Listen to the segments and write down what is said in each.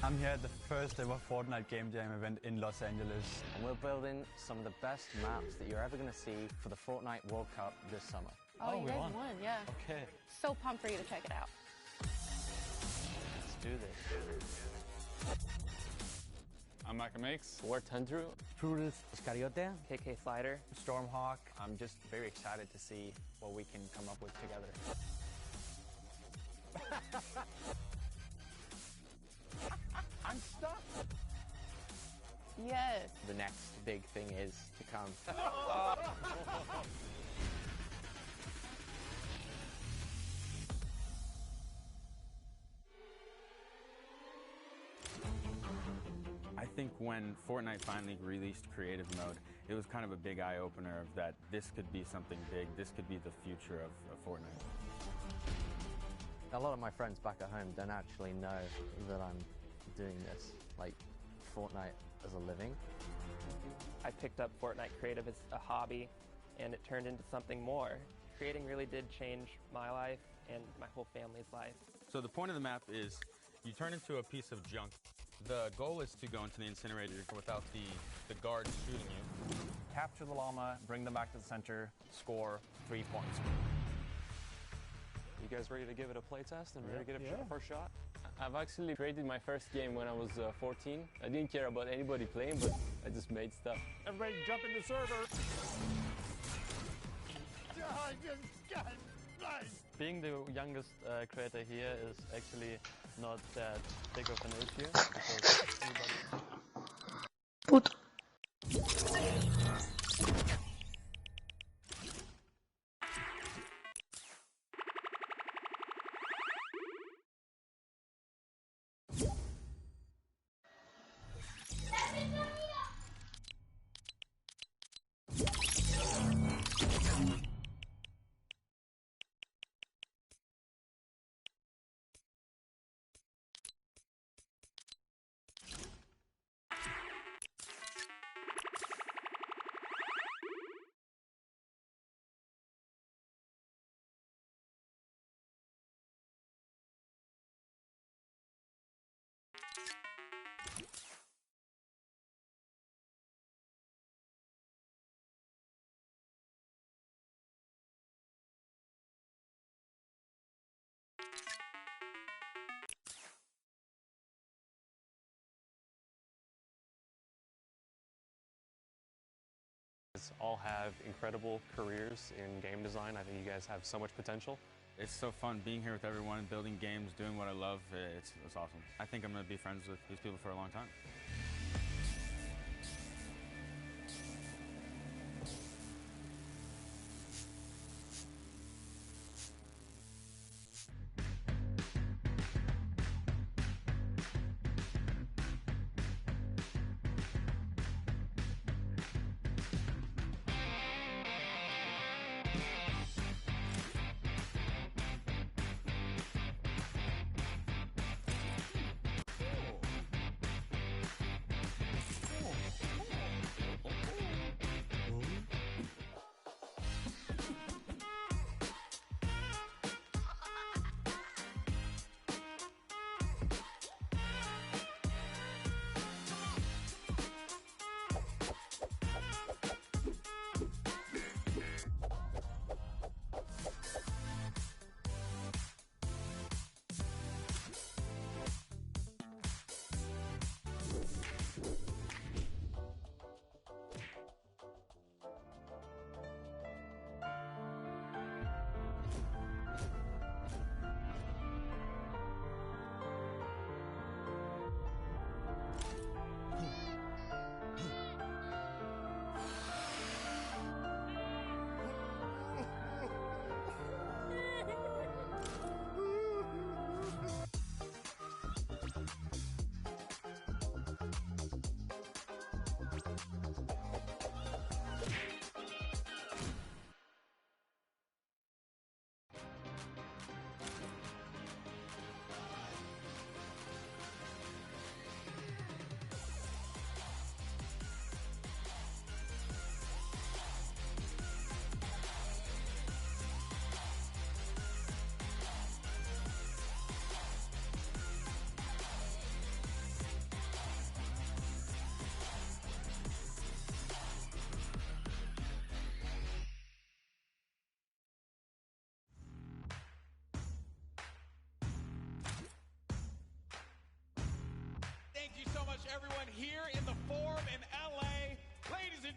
I'm here at the first ever Fortnite game jam event in Los Angeles. And we're building some of the best maps that you're ever going to see for the Fortnite World Cup this summer. Oh, you guys won, yeah. Okay. So pumped for you to check it out. Let's do this. I'm Micah Makes. War Tundru. Prudence Iscariote. KK Slider. Stormhawk. I'm just very excited to see what we can come up with together. I'm stuck. Yes. The next big thing is to come. I think when Fortnite finally released creative mode, it was kind of a big eye-opener of that this could be something big, this could be the future of Fortnite. A lot of my friends back at home don't actually know that I'm doing this, like Fortnite as a living. I picked up Fortnite Creative as a hobby, and it turned into something more. Creating really did change my life and my whole family's life. So the point of the map is you turn into a piece of junk. The goal is to go into the incinerator without the guards shooting you. Capture the llama, bring them back to the center, score 3 points. You guys ready to give it a play test and ready to get a first shot? I've actually created my first game when I was 14. I didn't care about anybody playing, but I just made stuff. Everybody jump in the server. Being the youngest creator here is actually not that big of an issue because everybody... Puto. All have incredible careers in game design. I think you guys have so much potential. It's so fun being here with everyone, building games, doing what I love. It's awesome. I think I'm going to be friends with these people for a long time.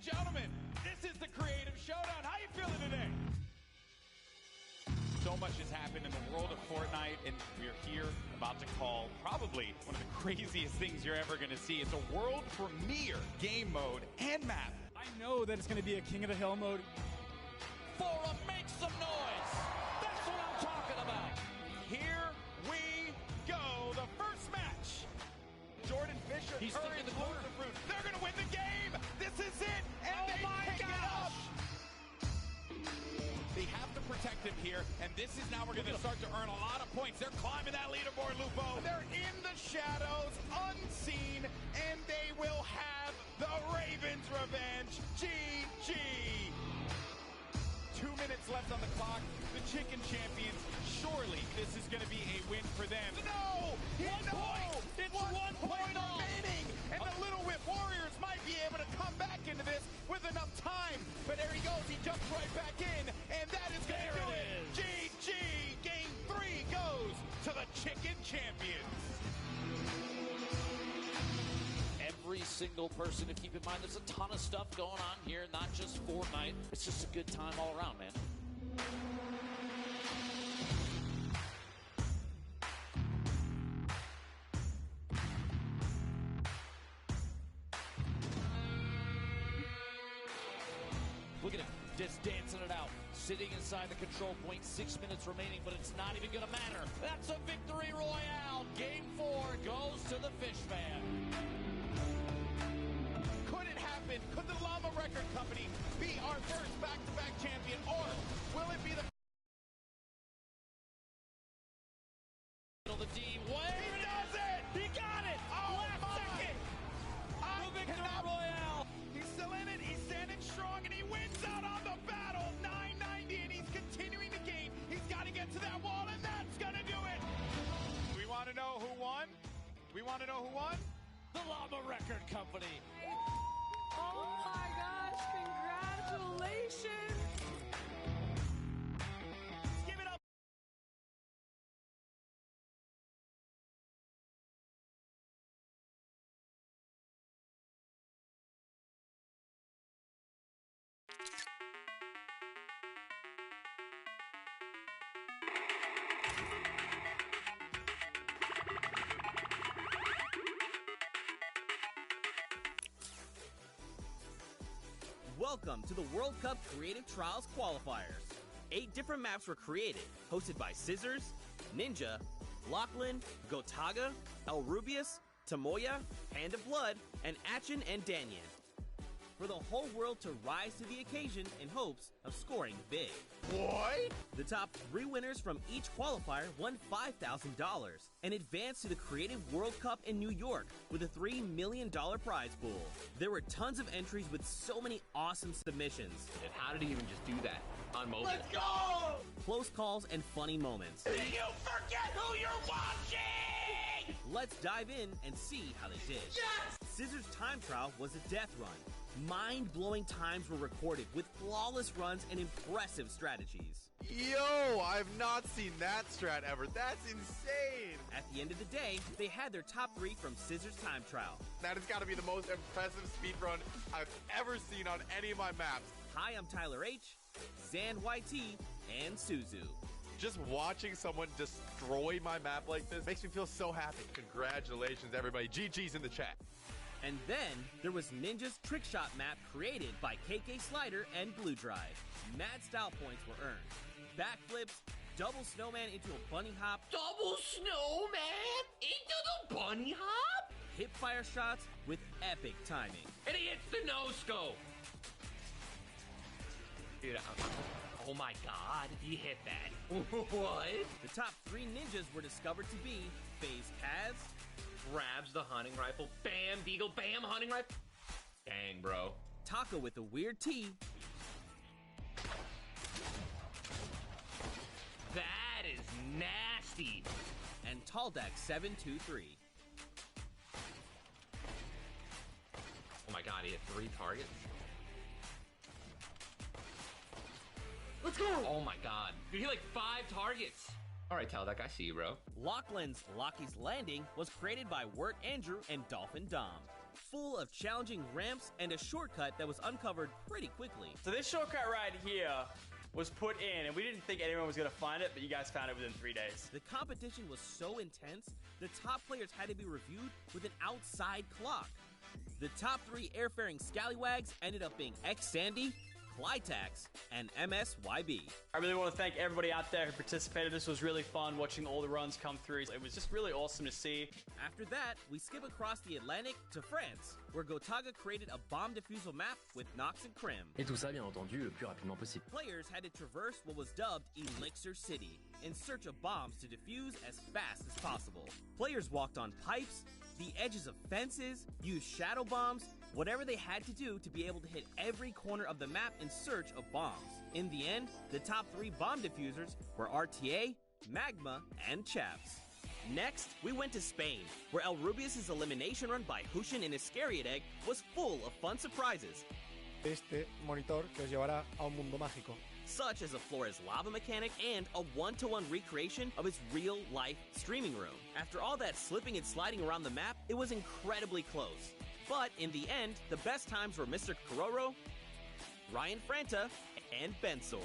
gentlemen, this is the Creative Showdown. How you feeling today? So much has happened in the world of Fortnite, and we're here about to call probably one of the craziest things you're ever going to see. It's a world premiere game mode and map. I know that it's going to be a King of the Hill mode. Forum, make some noise. That's what I'm talking about. Here we go. The first match. Jordan Fisher, He's Courage, sticking the corner. Fruit. They're going to win the game. This is it. And they pick it up. They have to protect him here, and this is now we're going to start to earn a lot of points. They're climbing that leaderboard, Lupo. They're in the shadows, unseen, and they will have the Ravens' revenge. GG. 2 minutes left on the clock. The Chicken Champions, surely this is going to be a win for them. No! It's 1 point remaining, and the Little Whip Warriors might be able to come back into this with enough time. But there he goes. He jumps right back in, and that is going to do it. GG. Game 3 goes to the Chicken Champions. Every single person to keep in mind, there's a ton of stuff going on here, not just Fortnite. It's just a good time all around, man. Look at him, just dancing it out. Sitting inside the control point, 6 minutes remaining, but it's not even going to matter. That's a victory royale. Game 4 goes to the Fish Fan. Could it happen? Could the Llama Record Company be our first back-to-back champion, or will it be the... The D He does it! He got it! Oh, last second! The victory royale! He's still in it, he's standing strong, and he wins out on the battle! 990, and he's continuing to gain. He's got to get to that wall, and that's gonna do it! We want to know who won? We want to know who won? The Llama Record Company. Oh my gosh, congratulations! Give it up! Welcome to the World Cup Creative Trials Qualifiers. 8 different maps were created, hosted by Scissors, Ninja, Lachlan, Gotaga, El Rubius, Tamoya, Hand of Blood, and Achin and Danyan. For the whole world to rise to the occasion in hopes of scoring big. What? The top 3 winners from each qualifier won $5,000 and advanced to the Creative World Cup in New York with a $3 million prize pool. There were tons of entries with so many awesome submissions. And how did he even just do that on mobile? Let's go! Close calls and funny moments. You forget who you're watching! Let's dive in and see how they did. Yes! Scissors' time trial was a death run. Mind-blowing times were recorded with flawless runs and impressive strategies. Yo, I've not seen that strat ever. That's insane. At the end of the day, they had their top 3 from Scissors' time trial. That has got to be the most impressive speedrun I've ever seen on any of my maps. Hi, I'm Tyler H, Zan YT, and Suzu. Just watching someone destroy my map like this makes me feel so happy. Congratulations, everybody. GG's in the chat. And then there was Ninja's trick shot map created by KK Slider and Blue Drive. Mad style points were earned. Backflips, double snowman into a bunny hop. Double snowman into the bunny hop? Hip fire shots with epic timing. And he hits the no-scope. Dude, oh my god, he hit that. What? The top 3 ninjas were discovered to be FaZe Kaz, Grabs the hunting rifle, bam, deagle, bam, hunting rifle. Dang, bro. Taco with a weird T, That is nasty. and Taldeck 723. Oh my god, he hit 3 targets. Let's go! Oh my god. Dude, he hit like 5 targets. Alright, Taldeck, I see you, bro. Lachlan's Lockie's Landing was created by Wirt Andrew and Dolphin Dom. full of challenging ramps and a shortcut that was uncovered pretty quickly. So this shortcut right here was put in, and we didn't think anyone was going to find it, but you guys found it within 3 days. The competition was so intense, the top players had to be reviewed with an outside clock. The top 3 airfaring scallywags ended up being X-Sandy, Clytax, and MSYB. I really want to thank everybody out there who participated. This was really fun watching all the runs come through. It was just really awesome to see. After that, we skip across the Atlantic to France, where Gotaga created a bomb defusal map with Nox and Krim. Et tout ça, bien entendu, le plus rapidement possible. Players had to traverse what was dubbed Elixir City in search of bombs to defuse as fast as possible. Players walked on pipes, the edges of fences, used shadow bombs, whatever they had to do to be able to hit every corner of the map in search of bombs. In the end, the top 3 bomb diffusers were RTA, Magma, and Chaps. Next, we went to Spain, where El Rubius' elimination run by Hushin in Iscariot Egg was full of fun surprises. Este monitor que os llevará a un mundo mágico. Such as a Flores lava mechanic and a one-to-one recreation of his real-life streaming room. After all that slipping and sliding around the map, it was incredibly close. But in the end, the best times were Mr. Kororo, Ryan Franta, and Bensor.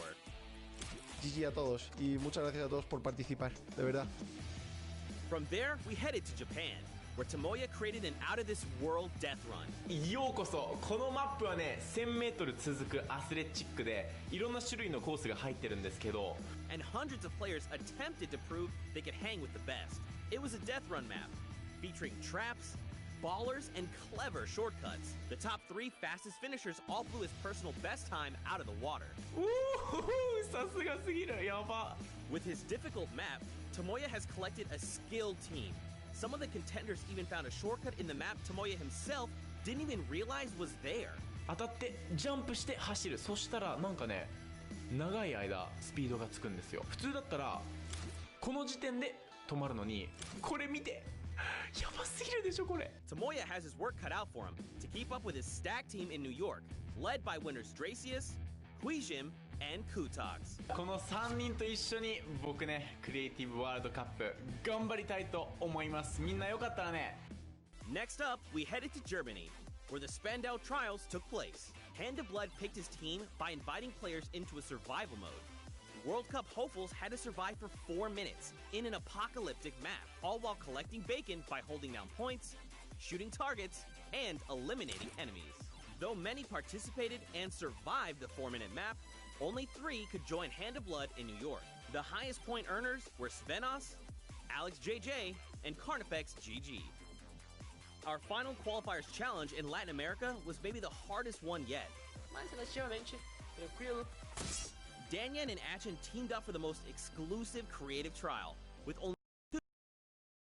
GG a todos y muchas gracias a todos por participar, de verdad. From there, we headed to Japan, where Tomoya created an out-of-this-world death run. ようこそ。このマップはね、1000m 続くアスレチックで、いろんな種類のコースが入ってるんですけど、And hundreds of players attempted to prove they could hang with the best. It was a death run map, featuring traps, ballers, and clever shortcuts. The top 3 fastest finishers all blew his personal best time out of the water. さすがすぎる。やば。With his difficult map, Tomoya has collected a skilled team. Some of the contenders even found a shortcut in the map Tomoya himself didn't even realize was there. 当たってジャンプして走る。そしたらなんかね、長い間スピードがつくんですよ。普通だったらこの時点で止まるのに、これ見て。やばすぎるでしょこれ。Tomoya has his work cut out for him to keep up with his stack team in New York, led by winners Dracius, Huijim, and Kutox. この3人と一緒に僕ね、クリエイティブワールドカップ頑張りたいと思います。みんなよかったらね。Next up, we headed to Germany, where the Spandau trials took place. Hand of Blood picked his team by inviting players into a survival mode. World Cup hopefuls had to survive for 4 minutes in an apocalyptic map, all while collecting bacon by holding down points, shooting targets, and eliminating enemies. Though many participated and survived the 4-minute map, only 3 could join Hand of Blood in New York. The highest point earners were Svenos, Alex JJ, and Carnifex GG. Our final qualifiers challenge in Latin America was maybe the hardest one yet. Danyan and Achin teamed up for the most exclusive creative trial, with only 2 on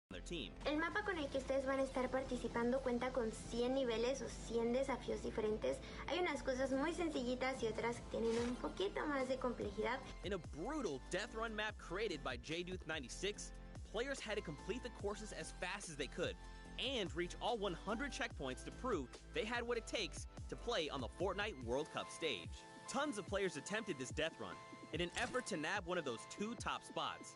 their team. El mapa con el que ustedes van a estar participando cuenta con 100 niveles o 100 desafíos diferentes. Hay unas cosas muy sencillitas y otras que tienen un poquito más de complejidad. In a brutal death run map created by JDuth96, players had to complete the courses as fast as they could and reach all 100 checkpoints to prove they had what it takes to play on the Fortnite World Cup stage. Tons of players attempted this death run in an effort to nab one of those 2 top spots.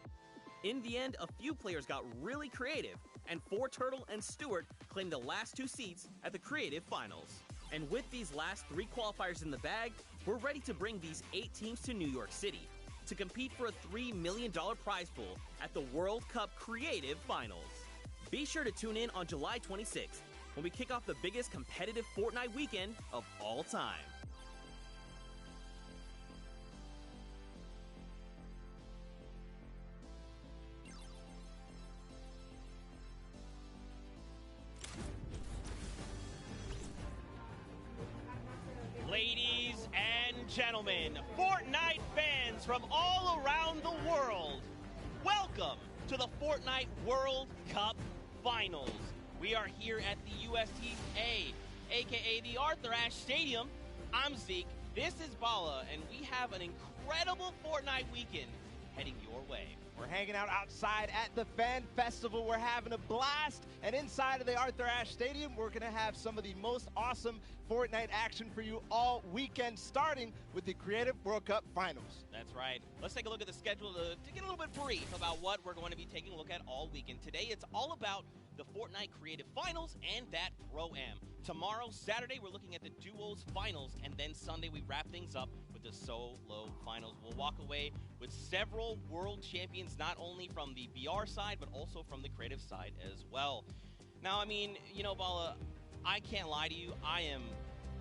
In the end, a few players got really creative, and 4Turtle and Stewart claimed the last 2 seats at the Creative Finals. And with these last 3 qualifiers in the bag, we're ready to bring these 8 teams to New York City to compete for a $3 million prize pool at the World Cup Creative Finals. Be sure to tune in on July 26th when we kick off the biggest competitive Fortnite weekend of all time. Ladies and gentlemen, Fortnite fans from all around the world, welcome to the Fortnite World Cup Finals. We are here at the USTA, aka the Arthur Ashe Stadium. I'm Zeke, this is Bala, and we have an incredible Fortnite weekend heading your way. We're hanging out outside at the Fan Festival. We're having a blast. And inside of the Arthur Ashe Stadium, we're going to have some of the most awesome Fortnite action for you all weekend, starting with the Creative World Cup Finals. That's right. Let's take a look at the schedule to get a little bit brief about what we're going to be taking a look at all weekend. Today, it's all about the Fortnite Creative Finals and that Pro-Am. Tomorrow, Saturday, we're looking at the Duos Finals, and then Sunday we wrap things up with the Solo Finals. We'll walk away with several world champions, not only from the BR side, but also from the creative side as well. Now, I mean, you know, Bala, I can't lie to you. I am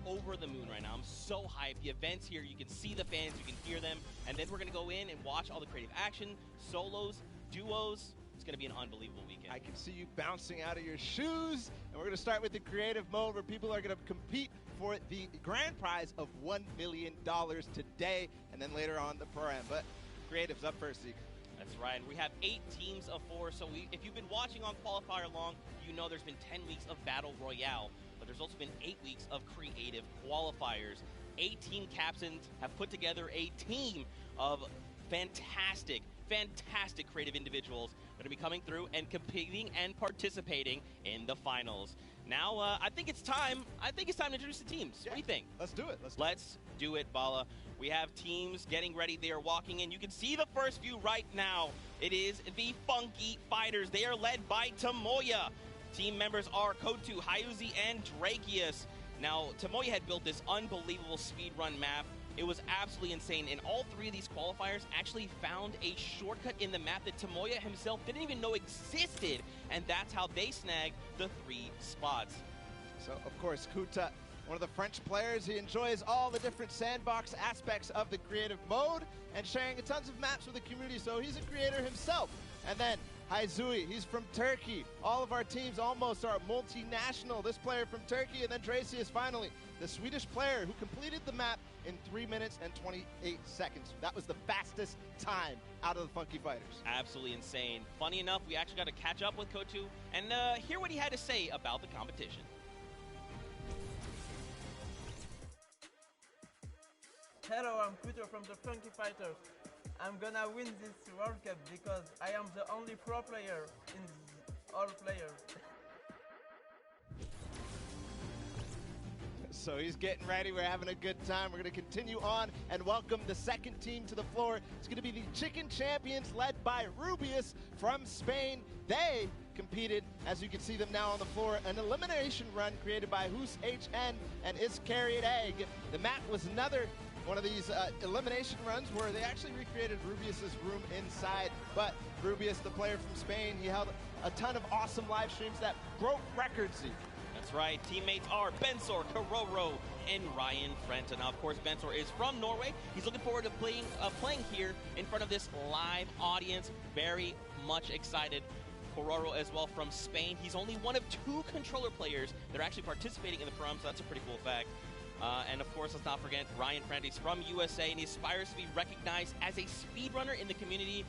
over the moon right now. I'm so hyped. The event's here. You can see the fans. You can hear them. And then we're going to go in and watch all the creative action, solos, duos. It's going to be an unbelievable weekend. I can see you bouncing out of your shoes. And we're going to start with the creative mode where people are going to compete for the grand prize of $1 million today. And then later on the Pro-Am. But creative's up first, Zeke. That's right. We have 8 teams of 4. So if you've been watching on Qualifier long, you know there's been 10 weeks of Battle Royale. But there's also been 8 weeks of creative qualifiers. 8 team captains have put together a team of fantastic creative individuals that are going to be coming through and competing and participating in the finals. Now, I think it's time to introduce the teams. Yeah. What do you think? Let's do it. Let's do it, Bala. We have teams getting ready. They are walking in. You can see the first view right now. It is the Funky Fighters. They are led by Tomoya. Team members are Kotu, Hyuzi, and Drakius. Now, Tomoya had built this unbelievable speedrun map. It was absolutely insane, and all 3 of these qualifiers actually found a shortcut in the map that Tomoya himself didn't even know existed, and that's how they snagged the 3 spots. So, of course, Kuta, one of the French players, he enjoys all the different sandbox aspects of the creative mode and sharing tons of maps with the community, so he's a creator himself. And then Hyuzi, he's from Turkey. All of our teams almost are multinational. This player from Turkey, and then Dracius finally, the Swedish player who completed the map in 3 minutes and 28 seconds. That was the fastest time out of the Funky Fighters. Absolutely insane. Funny enough, we actually got to catch up with Kotu and hear what he had to say about the competition. Hello, I'm Kuto from the Funky Fighters. I'm gonna win this World Cup because I am the only pro player in all players. So he's getting ready. We're having a good time. We're going to continue on and welcome the second team to the floor. It's going to be the Chicken Champions led by Rubius from Spain. They competed, as you can see them now on the floor, an elimination run created by Hus HN and Iscariot Egg. The map was another one of these elimination runs where they actually recreated Rubius's room inside. But Rubius, the player from Spain, he held a ton of awesome live streams that broke records. That's right. Teammates are Bensor, Karoro, and Ryan Frenta. Now, of course, Bensor is from Norway. He's looking forward to playing here in front of this live audience. Very much excited. Karoro as well from Spain. He's only one of 2 controller players that are actually participating in the Pro-Am, so that's a pretty cool fact. And of course, let's not forget Ryan Frenta. He's from USA, and he aspires to be recognized as a speedrunner in the community.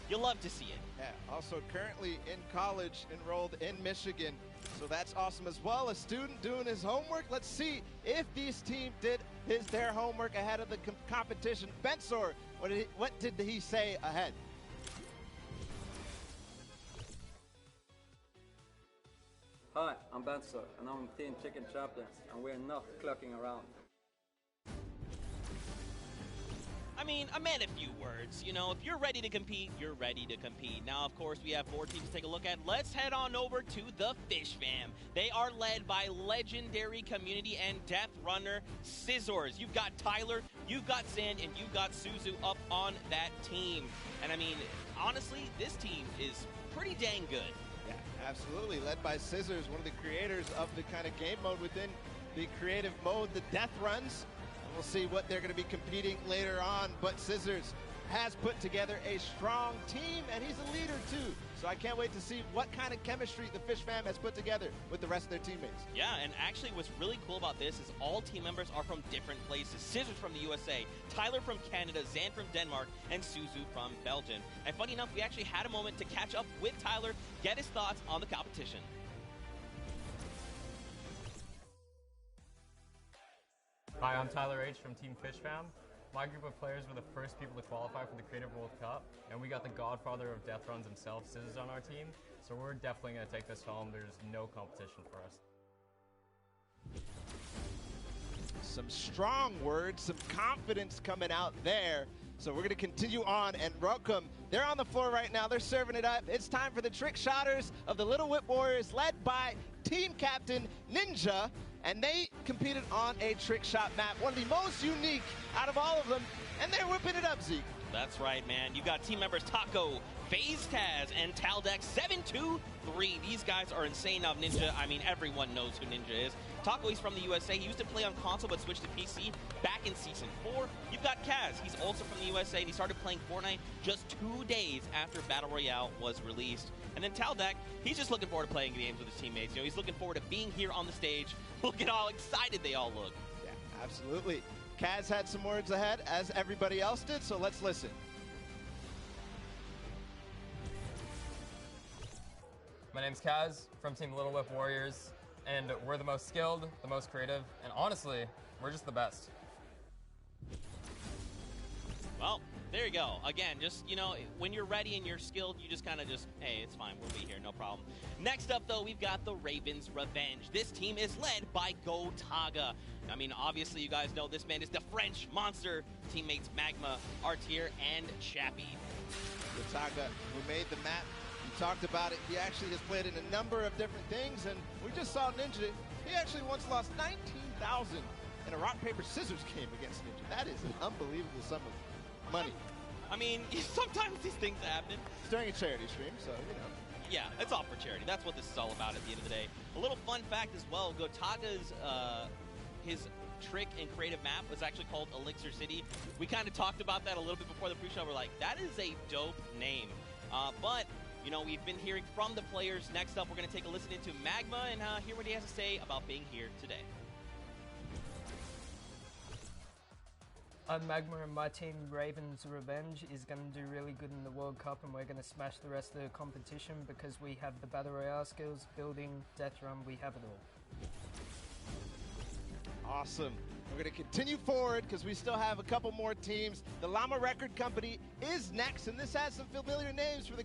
You'll love to see it. Yeah, also currently in college, enrolled in Michigan. So that's awesome as well. A student doing his homework. Let's see if this team did their homework ahead of the competition. Bensor, what did he say ahead? Hi, I'm Bensor, and I'm Team Chicken Champions, and we're not clucking around. I mean, I meant a few words. You know, if you're ready to compete, you're ready to compete. Now, of course, we have 4 teams to take a look at. Let's head on over to the Fish Fam. They are led by legendary community and death runner Scissors. You've got Tyler, you've got Zand, and you've got Suzu up on that team. And I mean, honestly, this team is pretty dang good. Yeah, absolutely. Led by Scissors, one of the creators of the kind of game mode within the creative mode, the death runs. We'll see what they're going to be competing later on, but Scissors has put together a strong team, and he's a leader too. So I can't wait to see what kind of chemistry the Fish Fam has put together with the rest of their teammates. Yeah, and actually what's really cool about this is all team members are from different places. Scissors from the USA, Tyler from Canada, Zan from Denmark, and Suzu from Belgium. And funny enough, we actually had a moment to catch up with Tyler, get his thoughts on the competition. Hi, I'm Tyler H. from Team Fish Fam. My group of players were the first people to qualify for the Creative World Cup, and we got the godfather of death runs himself, Scissors, on our team, so we're definitely going to take this home. There's no competition for us. Some strong words, some confidence coming out there. So we're going to continue on and welcome. They're on the floor right now. They're serving it up. It's time for the trick shotters of the Little Whip Warriors, led by team captain Ninja. And they competed on a trick shot map, one of the most unique out of all of them. And they're whipping it up, Zeke. That's right, man. You've got team members Taco, FaZe Kaz, and Taldex 723. These guys are insane. Now, Ninja, I mean, everyone knows who Ninja is. Taco, he's from the USA. He used to play on console but switched to PC back in Season 4. You've got Kaz. He's also from the USA, and he started playing Fortnite just 2 days after Battle Royale was released. And then Taldex, he's just looking forward to playing games with his teammates. You know, he's looking forward to being here on the stage. Look at how excited they all look. Yeah, absolutely. Kaz had some words ahead, as everybody else did, so let's listen. My name's Kaz from Team Little Whip Warriors, and we're the most skilled, the most creative, and honestly, we're just the best. Well, there you go. Again, just, you know, when you're ready and you're skilled, you just kind of just, hey, it's fine, we'll be here, no problem. Next up, though, we've got the Ravens Revenge. This team is led by Gotaga. I mean, obviously, you guys know this man is the French monster. Teammates Magma, Artier, and Chappie. Gotaga, who made the map, he talked about it. He actually has played in a number of different things, and we just saw Ninja. He actually once lost 19,000 in a rock, paper, scissors game against Ninja. That is an unbelievable sum of money. I mean, sometimes these things happen. It's during a charity stream, so, you know. Yeah, it's all for charity. That's what this is all about at the end of the day. A little fun fact as well, Gotaga's, his trick and creative map was actually called Elixir City. We kind of talked about that a little bit before the pre-show. We're like, that is a dope name. But, you know, we've been hearing from the players. Next up, we're going to take a listen into Magma and hear what he has to say about being here today. I'm Magma, and my team Ravens Revenge is going to do really good in the World Cup, and we're going to smash the rest of the competition because we have the Battle Royale skills, building, death run, we have it all. Awesome. We're going to continue forward because we still have a couple more teams. The Llama Record Company is next, and this has some familiar names for the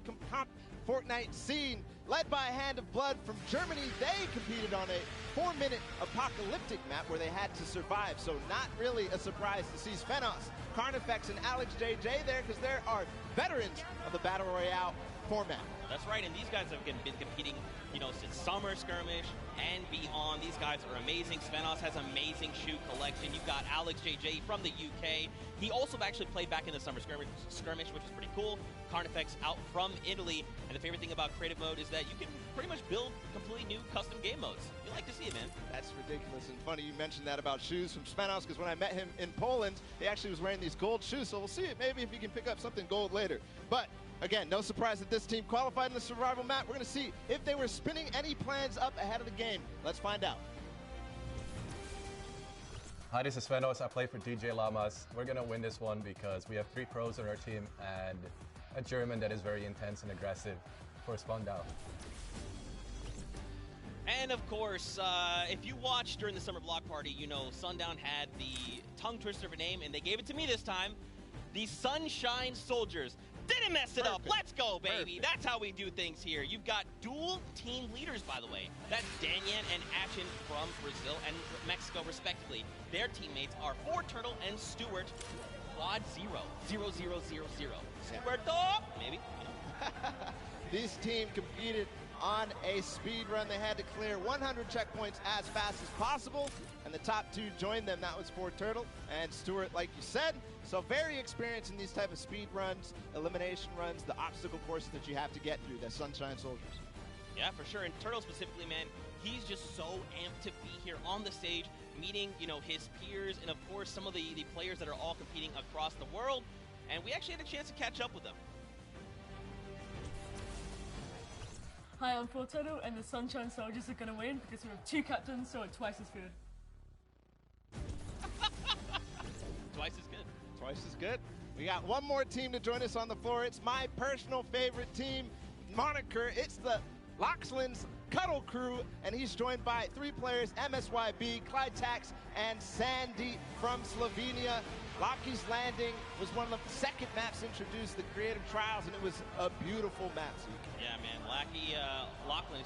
Fortnite scene. Led by Hand of Blood from Germany, they competed on a 4-minute apocalyptic map where they had to survive, so not really a surprise to see Svenos, Carnifex, and Alex JJ there because there are veterans of the Battle Royale format. That's right, and these guys have been competing, you know, since Summer Skirmish and beyond. These guys are amazing. Svenos has amazing shoe collection. You've got Alex JJ from the UK. He also actually played back in the Summer Skirmish, which is pretty cool. Carnifex out from Italy. And the favorite thing about creative mode is that you can pretty much build completely new custom game modes. You like to see it, man. That's Ridiculous and funny you mentioned that about shoes from Svenos, because when I met him in Poland, he actually was wearing these gold shoes, so we'll see it maybe if he can pick up something gold later. But again, no surprise that this team qualified in the survival map. We're going to see if they were spinning any plans up ahead of the game. Let's find out. Hi, this is Svenos. I play for DJ Llamas. We're going to win this one because we have 3 pros on our team and a German that is very intense and aggressive for Spandau. And of course, if you watched during the summer block party, you know Sundown had the tongue twister of a name, and they gave it to me this time. The Sunshine Soldiers. Didn't mess it up. Let's go, baby. That's how we do things here. You've got dual team leaders, by the way. That's Danyan and Achin from Brazil and Mexico, respectively. Their teammates are Turtle and Stuart. Quad 0. 0, 0, 0, 0. Stuarto, maybe. This team competed on a speed run. They had to clear 100 checkpoints as fast as possible, and the top 2 joined them. That was Turtle and Stuart, like you said. So very experienced in these type of speed runs, elimination runs, the obstacle courses that you have to get through, the Sunshine Soldiers. Yeah, for sure. And Turtle specifically, man, he's just so amped to be here on the stage, meeting, you know, his peers and, of course, some of the players that are all competing across the world. And we actually had a chance to catch up with them. Hi, I'm Fortnite, and the Sunshine Soldiers are going to win because we have 2 captains, so it's twice as good. Twice as good. Twice as good. We got one more team to join us on the floor. It's my personal favorite team moniker. It's the Loxland's Cuddle Crew, and he's joined by 3 players, MSYB, Clyde Tax, and Sandy from Slovenia. Lockie's Landing was one of the second maps introduced to the creative trials, and it was a beautiful map. Yeah, man. Lachlan,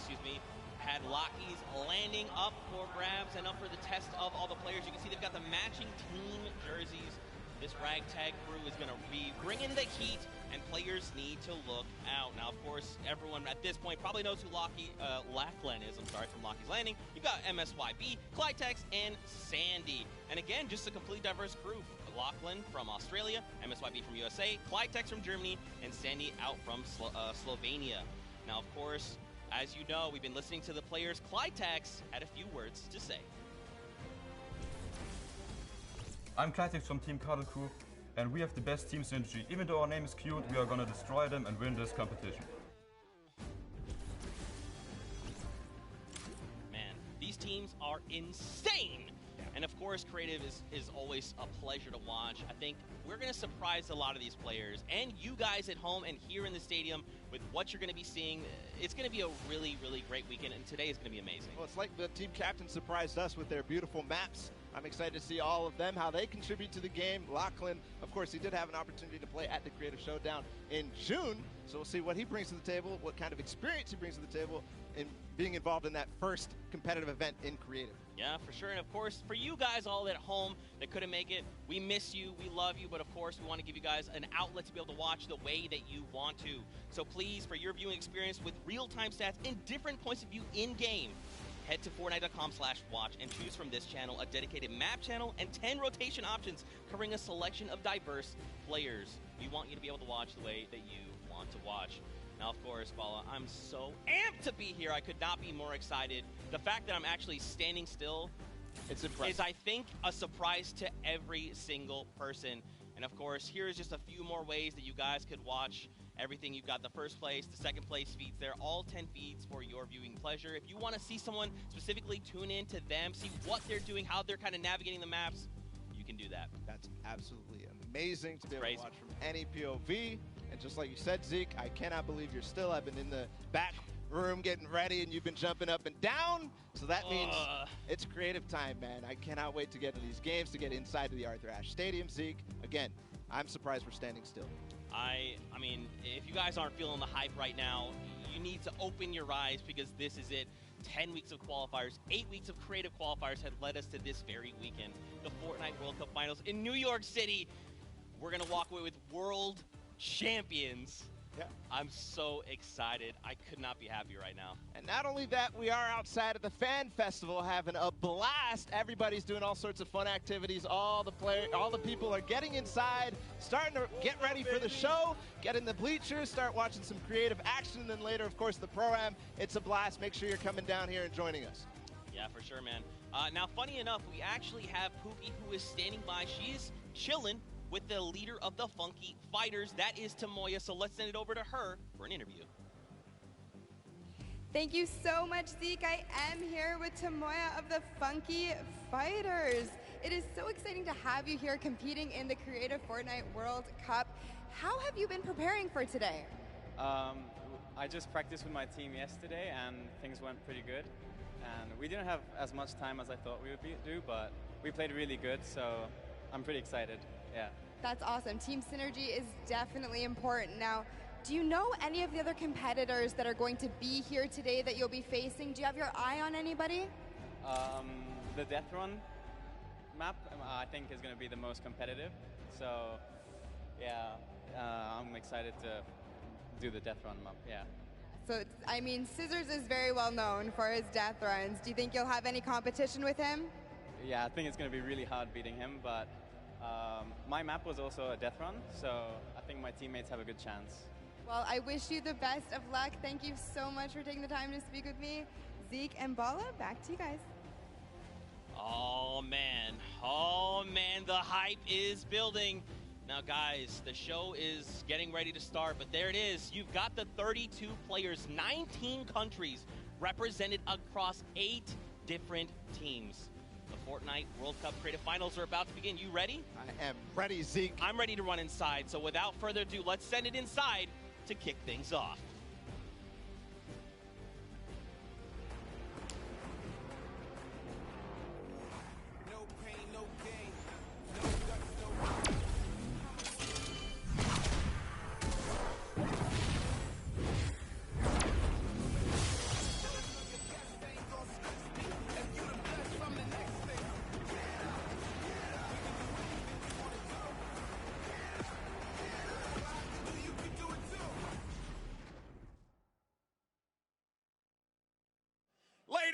had Lockie's Landing up for grabs and up for the test of all the players. You can see they've got the matching team jerseys. This ragtag crew is going to be bringing the heat, and players need to look out. Now, of course, everyone at this point probably knows who Lachlan is. I'm sorry, from Lockie's Landing. You've got MSYB, Clytex, and Sandy. And again, just a complete diverse crew. Lachlan from Australia, MSYB from USA, Clytex from Germany, and Sandy out from Slovenia. Now, of course, as you know, we've been listening to the players. Clytex had a few words to say. I'm Clytex from Team Cuddle Crew, and we have the best team synergy. Even though our name is cute, we are gonna destroy them and win this competition. Man, these teams are insane! And of course, creative is always a pleasure to watch. I think we're going to surprise a lot of these players and you guys at home and here in the stadium with what you're going to be seeing. It's going to be a really, really great weekend, and today is going to be amazing. Well, it's like the team captain surprised us with their beautiful maps. I'm excited to see all of them, how they contribute to the game. Lachlan, of course, he did have an opportunity to play at the Creative Showdown in June, so we'll see what he brings to the table, what kind of experience he brings to the table in being involved in that first competitive event in Creative. Yeah, for sure. And of course, for you guys all at home that couldn't make it, we miss you, we love you, but of course, we want to give you guys an outlet to be able to watch the way that you want to. So please, for your viewing experience with real-time stats and different points of view in-game, head to Fortnite.com/watch and choose from this channel a dedicated map channel and 10 rotation options covering a selection of diverse players. We want you to be able to watch the way that you want to watch. Now, of course, Bala, I'm so amped to be here. I could not be more excited. The fact that I'm actually standing still it's impressive. is, I think, a surprise to every single person. And of course, here's just a few more ways that you guys could watch everything. You've got the first place, the second place feeds there, all 10 feeds for your viewing pleasure. If you want to see someone specifically, tune in to them, see what they're doing, how they're kind of navigating the maps, you can do that. That's absolutely amazing to be able to watch from any POV. And just like you said, Zeke, I cannot believe you're still. I've been in the back room getting ready, and you've been jumping up and down. So that means it's creative time, man. I cannot wait to get to these games, to get inside to the Arthur Ashe Stadium, Zeke. Again, I'm surprised we're standing still. I mean, if you guys aren't feeling the hype right now, you need to open your eyes because this is it. 10 weeks of qualifiers, 8 weeks of creative qualifiers have led us to this very weekend. The Fortnite World Cup Finals in New York City. We're going to walk away with world champions. Yeah. I'm so excited. I could not be happier right now. And not only that, we are outside at the Fan Festival having a blast. Everybody's doing all sorts of fun activities. All the people are getting inside, starting to get ready for the show, get in the bleachers, start watching some creative action, and then later, of course, the pro-am. It's a blast. Make sure you're coming down here and joining us. Yeah, for sure, man. Now, funny enough, we actually have Pookie, who is standing by. She's chilling with the leader of the Funky Fighters. That is Tamoya, so let's send it over to her for an interview. Thank you so much, Zeke. I am here with Tamoya of the Funky Fighters. It is so exciting to have you here competing in the Creative Fortnite World Cup. How have you been preparing for today? I just practiced with my team yesterday and things went pretty good. And we didn't have as much time as I thought we would do, but we played really good, so I'm pretty excited. Yeah. That's awesome. Team synergy is definitely important. Now, do you know any of the other competitors that are going to be here today that you'll be facing? Do you have your eye on anybody? The Death Run map, I think, is going to be the most competitive. So, yeah, I'm excited to do the Death Run map, yeah. So, I mean, Scissors is very well known for his death runs. Do you think you'll have any competition with him? Yeah, I think it's going to be really hard beating him, but my map was also a death run, so I think my teammates have a good chance. Well, I wish you the best of luck. Thank you so much for taking the time to speak with me. Zeke and Bala, back to you guys. Oh man, the hype is building. Now guys, the show is getting ready to start, but there it is. You've got the 32 players, 19 countries represented across 8 different teams. The Fortnite World Cup Creative Finals are about to begin. You ready? I am ready, Zeke. I'm ready to run inside, so without further ado, let's send it inside to kick things off.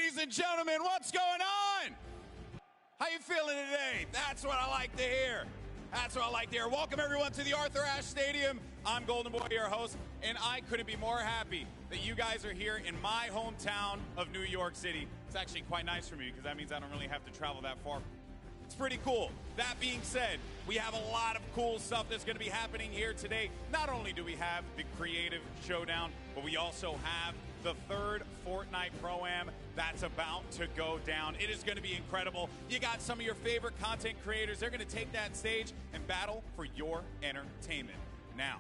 Ladies and gentlemen, what's going on? How you feeling today? That's what I like to hear. That's what I like to hear. Welcome everyone to the Arthur Ashe Stadium. I'm Golden Boy, your host, and I couldn't be more happy that you guys are here in my hometown of New York City. It's actually quite nice for me because that means I don't really have to travel that far. It's pretty cool. That being said, we have a lot of cool stuff that's going to be happening here today. Not only do we have the Creative Showdown, but we also have the third Fortnite Pro-Am that's about to go down. It is going to be incredible. You got some of your favorite content creators. They're going to take that stage and battle for your entertainment. Now,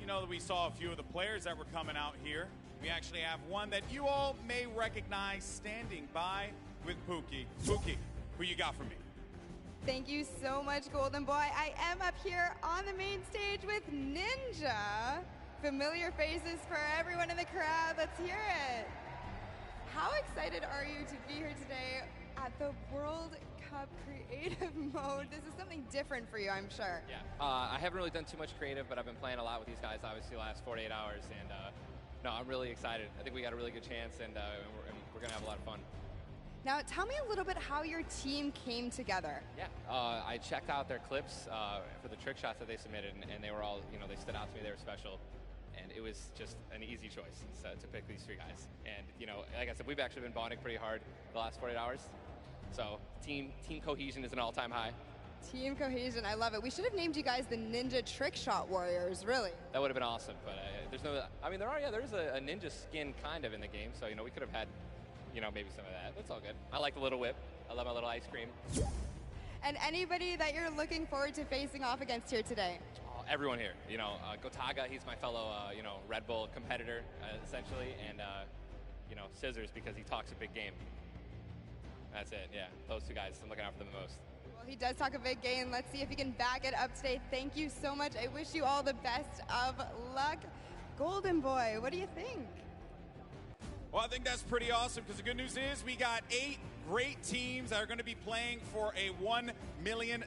you know that we saw a few of the players that were coming out here. We actually have one that you all may recognize standing by with Pookie. Pookie, who you got for me? Thank you so much, Golden Boy. I am up here on the main stage with Ninja. Familiar faces for everyone in the crowd. Let's hear it. How excited are you to be here today at the World Cup Creative Mode? This is something different for you, I'm sure. Yeah, I haven't really done too much creative, but I've been playing a lot with these guys, obviously, the last 48 hours, and no, I'm really excited. I think we got a really good chance, and we're going to have a lot of fun. Now, tell me a little bit how your team came together. Yeah, I checked out their clips for the trick shots that they submitted, and they were all, they stood out to me, they were special. And it was just an easy choice to pick these three guys. And, like I said, we've actually been bonding pretty hard the last 48 hours. So team cohesion is an all-time high. Team cohesion, I love it. We should have named you guys the Ninja Trick Shot Warriors, really. That would have been awesome. But there's no, I mean, there's a ninja skin kind of in the game. So, we could have had, maybe some of that. That's all good. I like the little whip. I love my little ice cream. And anybody that you're looking forward to facing off against here today? Everyone here, Gotaga, he's my fellow, Red Bull competitor, essentially, and, Scissors because he talks a big game. That's it, yeah. Those two guys, I'm looking out for them the most. Well, he does talk a big game. Let's see if he can back it up today. Thank you so much. I wish you all the best of luck. Golden Boy, what do you think? Well, I think that's pretty awesome because the good news is we got 8 great teams that are going to be playing for a $1 million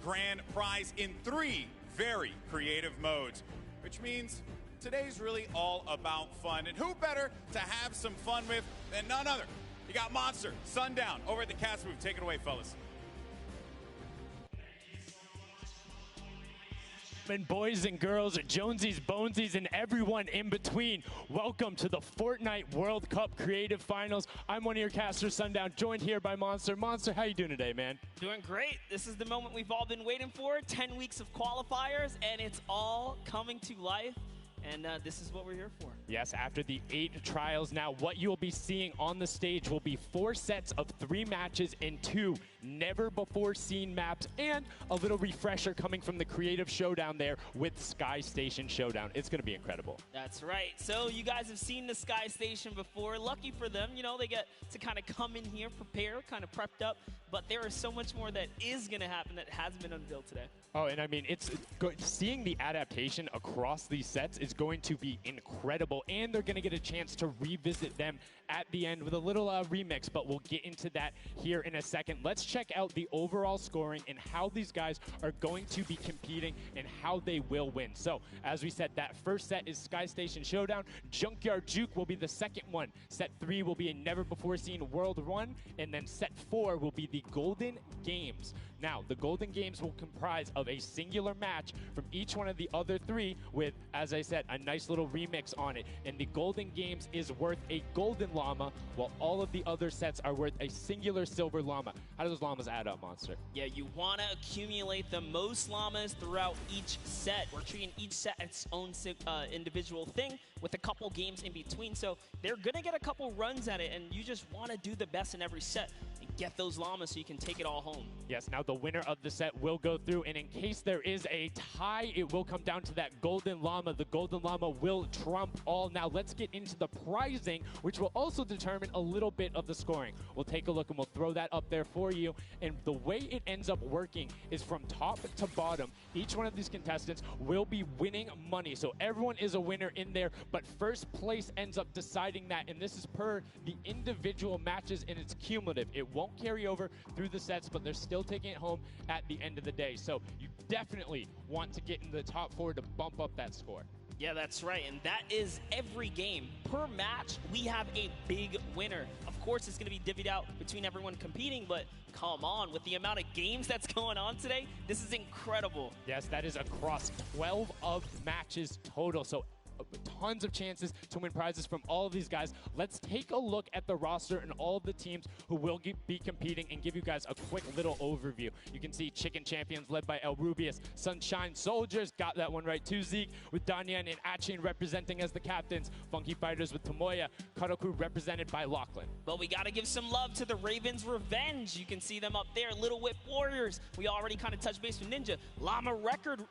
grand prize in 3 very creative modes, which means today's really all about fun. And who better to have some fun with than none other? You got Monster, Sundown, over at the cast booth. Take it away, fellas. And boys and girls, Jonesies, Bonesies, and everyone in between, welcome to the Fortnite World Cup Creative Finals. I'm one of your casters, Sundown, joined here by Monster. Monster, how you doing today, man? Doing great. This is the moment we've all been waiting for. 10 weeks of qualifiers, and it's all coming to life. And this is what we're here for. Yes, after the 8 trials now, what you'll be seeing on the stage will be 4 sets of 3 matches in 2 never-before-seen maps, and a little refresher coming from the Creative Showdown there with Sky Station Showdown. It's going to be incredible. That's right. So you guys have seen the Sky Station before. Lucky for them, they get to kind of come in here, prepare, kind of prepped up. But there is so much more that is going to happen that has been unveiled today. Oh, and I mean, seeing the adaptation across these sets is going to be incredible, and they're going to get a chance to revisit them at the end with a little remix, but we'll get into that here in a second. Let's check out the overall scoring and how these guys are going to be competing and how they will win. So, as we said, that first set is Sky Station Showdown. Junkyard Juke will be the second one. Set 3 will be a never-before-seen World 1, and then set 4 will be the Golden Games. Now, the Golden Games will comprise of a singular match from each one of the other 3 with, as I said, a nice little remix on it. And the Golden Games is worth a golden llama, while all of the other sets are worth a singular silver llama. How do those llamas add up, Monster? Yeah, you want to accumulate the most llamas throughout each set. We're treating each set its own individual thing with a couple games in between. So they're going to get a couple runs at it, and you just want to do the best in every set and get those llamas so you can take it all home. Yes, now the winner of the set will go through, and in case there is a tie, it will come down to that golden llama. The golden llama will trump all. Now let's get into the prizing, which will also determine a little bit of the scoring. We'll take a look and we'll throw that up there for you. And the way it ends up working is from top to bottom. Each one of these contestants will be winning money. So everyone is a winner in there, but first place ends up deciding that. And this is per the individual matches, and it's cumulative. It won't carry over through the sets, but they're still taking it home at the end of the day. So you definitely want to get in the top 4 to bump up that score. Yeah, that's right, and that is every game. Per match, we have a big winner. Of course, it's going to be divvied out between everyone competing, but come on, with the amount of games that's going on today, this is incredible. Yes, that is across 12 of matches total, so tons of chances to win prizes from all of these guys. Let's take a look at the roster and all of the teams who will be competing and give you guys a quick little overview. You can see Chicken Champions led by El Rubius, Sunshine Soldiers, got that one right too, Zeke, with Danyan and Achin representing as the captains, Funky Fighters with Tomoya, Karoku represented by Lachlan. But we got to give some love to the Ravens Revenge. You can see them up there, Little Whip Warriors. We already kind of touched base with Ninja. Llama Record,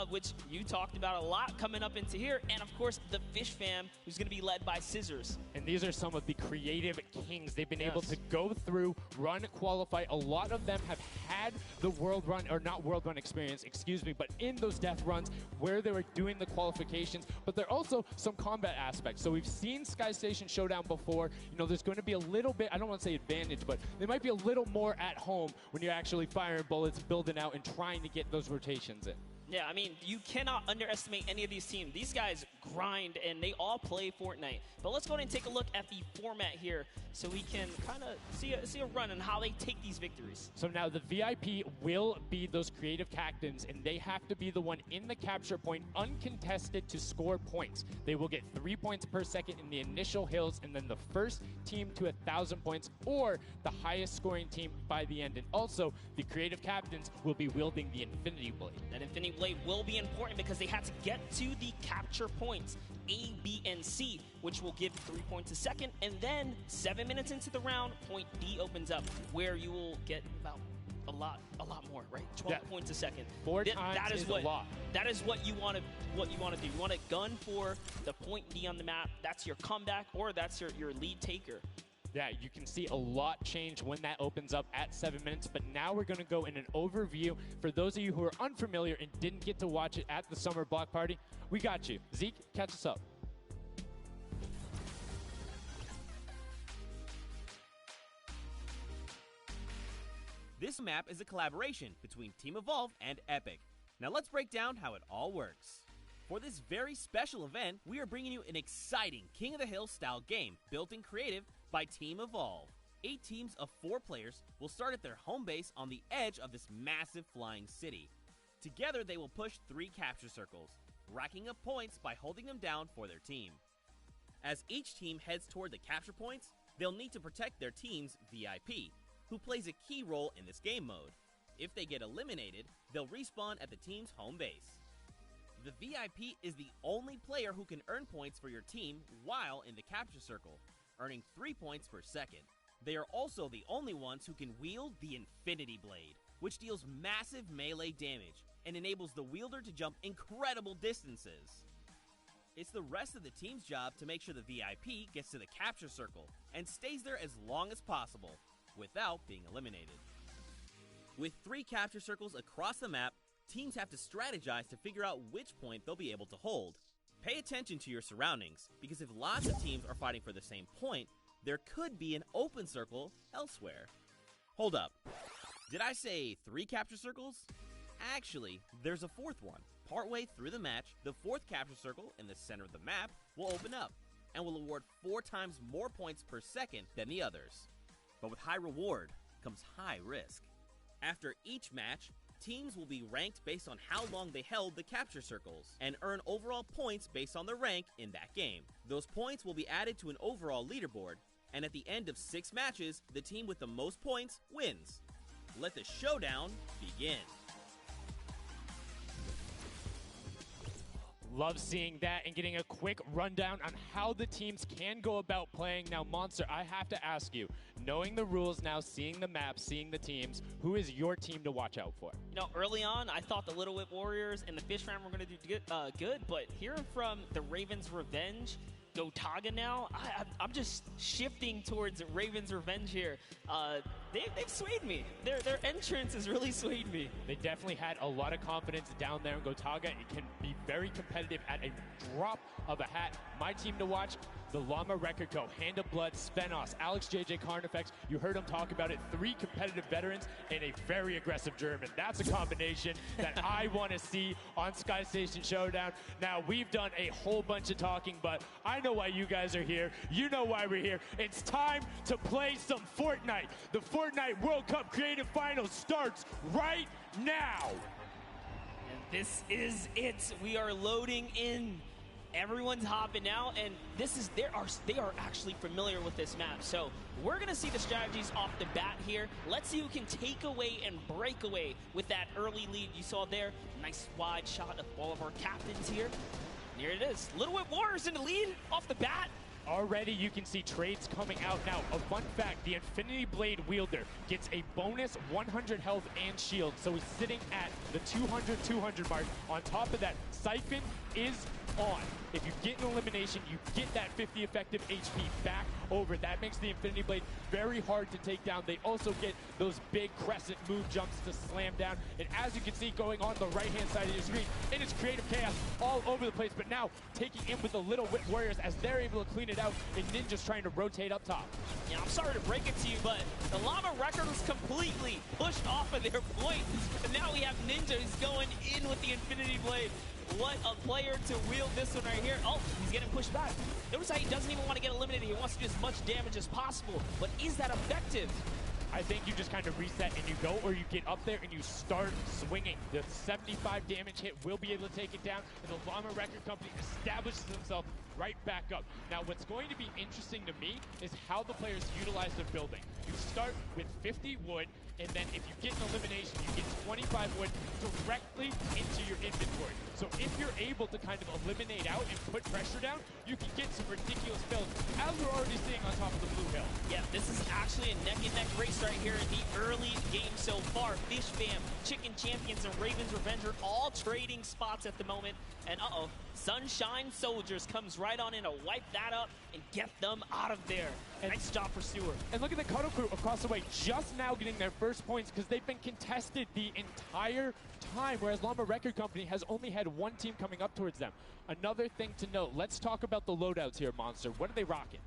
which you talked about a lot coming up into here, and of course the Fish Fam, who's going to be led by Scissors. And these are some of the creative kings. They've been able to go through, run, qualify. A lot of them have had the world run, or not world run experience, excuse me, but in those death runs where they were doing the qualifications, but there are also some combat aspects. So we've seen Sky Station Showdown before. You know, there's going to be a little bit, I don't want to say advantage, but they might be a little more at home when you're actually firing bullets, building out, and trying to get those rotations in. Yeah, I mean, you cannot underestimate any of these teams. These guys grind, and they all play Fortnite. But let's go ahead and take a look at the format here so we can kind of see a run and how they take these victories. So now the VIP will be those creative captains, and they have to be the one in the capture point uncontested to score points. They will get 3 points per second in the initial hills, and then the first team to 1,000 points or the highest scoring team by the end. And also, the creative captains will be wielding the Infinity Blade. That Infinity Blade will be important because they had to get to the capture points, A, B, and C, which will give 3 points a second, and then 7 minutes into the round, point D opens up, where you will get about a lot more, right? 12 points a second. Four times is a lot. That is what you want to do. You want to gun for the point D on the map. That's your comeback, or that's your lead taker. Yeah, you can see a lot change when that opens up at 7 minutes, but now we're going to go in an overview. For those of you who are unfamiliar and didn't get to watch it at the summer block party, we got you. Zeke, catch us up. This map is a collaboration between Team Evolve and Epic. Now let's break down how it all works. For this very special event, we are bringing you an exciting King of the Hill style game built in creative by Team Evolve. 8 teams of 4 players will start at their home base on the edge of this massive flying city. Together they will push 3 capture circles, racking up points by holding them down for their team. As each team heads toward the capture points, they'll need to protect their team's VIP, who plays a key role in this game mode. If they get eliminated, they'll respawn at the team's home base. The VIP is the only player who can earn points for your team while in the capture circle, earning 3 points per second. They are also the only ones who can wield the Infinity Blade, which deals massive melee damage and enables the wielder to jump incredible distances. It's the rest of the team's job to make sure the VIP gets to the capture circle and stays there as long as possible without being eliminated. With 3 capture circles across the map, teams have to strategize to figure out which point they'll be able to hold. Pay attention to your surroundings, because if lots of teams are fighting for the same point, there could be an open circle elsewhere. Hold up. Did I say 3 capture circles? Actually, there's a 4th one. Partway through the match, the 4th capture circle in the center of the map will open up and will award 4 times more points per second than the others. But with high reward comes high risk. After each match, teams will be ranked based on how long they held the capture circles and earn overall points based on their rank in that game. Those points will be added to an overall leaderboard, and at the end of 6 matches, the team with the most points wins. Let the showdown begin. Love seeing that and getting a quick rundown on how the teams can go about playing. Now, Monster, I have to ask you, knowing the rules now, seeing the map, seeing the teams, who is your team to watch out for? You know, early on, I thought the Little Whip Warriors and the Fish Fam were going to do good, but hearing from the Ravens Revenge, Gotaga now, I'm just shifting towards Ravens Revenge here. They've swayed me. Their entrance has really swayed me. They definitely had a lot of confidence down there in Gotaga. It can be very competitive at a drop of a hat. My team to watch, the Llama Record Co., Hand of Blood, Svenos, Alex JJ Carnifex. You heard him talk about it. 3 competitive veterans and a very aggressive German. That's a combination that I want to see on Sky Station Showdown. Now, we've done a whole bunch of talking, but I know why you guys are here. You know why we're here. It's time to play some Fortnite. The Fortnite World Cup Creative Finals starts right now. And this is it. We are loading in. Everyone's hopping out, and they are actually familiar with this map. So we're gonna see the strategies off the bat here. Let's see who can take away and break away with that early lead you saw there. Nice wide shot of all of our captains here. And here it is. Little Whip Warriors in the lead off the bat. Already you can see trades coming out now. A fun fact, the Infinity Blade wielder gets a bonus 100 health and shield. So he's sitting at the 200 mark. On top of that, Siphon is on. If you get an elimination, you get that 50 effective HP back over. That makes the Infinity Blade very hard to take down. They also get those big crescent move jumps to slam down. And as you can see going on the right-hand side of your screen, it is creative chaos all over the place. But now taking in with the Little Whip Warriors as they're able to clean it out, and Ninja's trying to rotate up top. Yeah, I'm sorry to break it to you, but the Llama Record was completely pushed off of their point. And now we have Ninja who's going in with the Infinity Blade. What a player to wield this one right here. Oh, he's getting pushed back. Notice how he doesn't even want to get eliminated. He wants to do as much damage as possible. But is that effective? I think you just kind of reset and you go, or you get up there and you start swinging. The 75 damage hit will be able to take it down, and the Llama Record Company establishes themselves right back up. Now, what's going to be interesting to me is how the players utilize their building. You start with 50 wood, and then if you get an elimination, you get 25 wood directly into your inventory. So if you're able to kind of eliminate out and put pressure down, you can get some ridiculous builds, as we're already seeing on top of the blue hill. Yeah, this is actually a neck-and-neck race right here in the early game so far. Fish Fam, Chicken Champions, and Raven's Revenge are all trading spots at the moment. And Sunshine Soldiers comes right on in to wipe that up and get them out of there. Nice job for Stewart. And look at the Cuddle Crew across the way, just now getting their first points because they've been contested the entire time, whereas Llama Record Company has only had one team coming up towards them. Another thing to note, let's talk about the loadouts here, Monster. What are they rocking?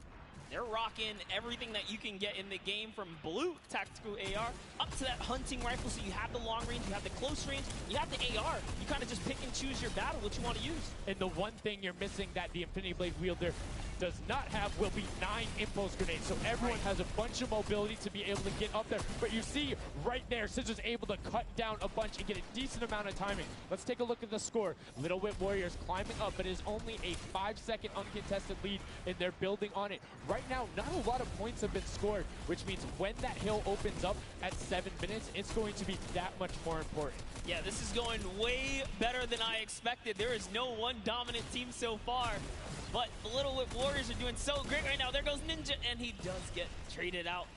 They're rocking everything that you can get in the game, from blue tactical AR up to that hunting rifle. So you have the long range, you have the close range, you have the AR. You kind of just pick and choose your battle, what you want to use. And the one thing you're missing that the Infinity Blade wielder does not have will be 9 impulse grenades. So everyone has a bunch of mobility to be able to get up there. But you see right there, Scissors able to cut down a bunch and get a decent amount of timing. Let's take a look at the score. Little Whip Warriors climbing up, but it is only a 5-second uncontested lead, and they're building on it. Right now, not a lot of points have been scored, which means when that hill opens up at 7 minutes, it's going to be that much more important. Yeah, this is going way better than I expected. There is no one dominant team so far. But the Little Whip Warriors are doing so great right now. There goes Ninja, and he does get traded out.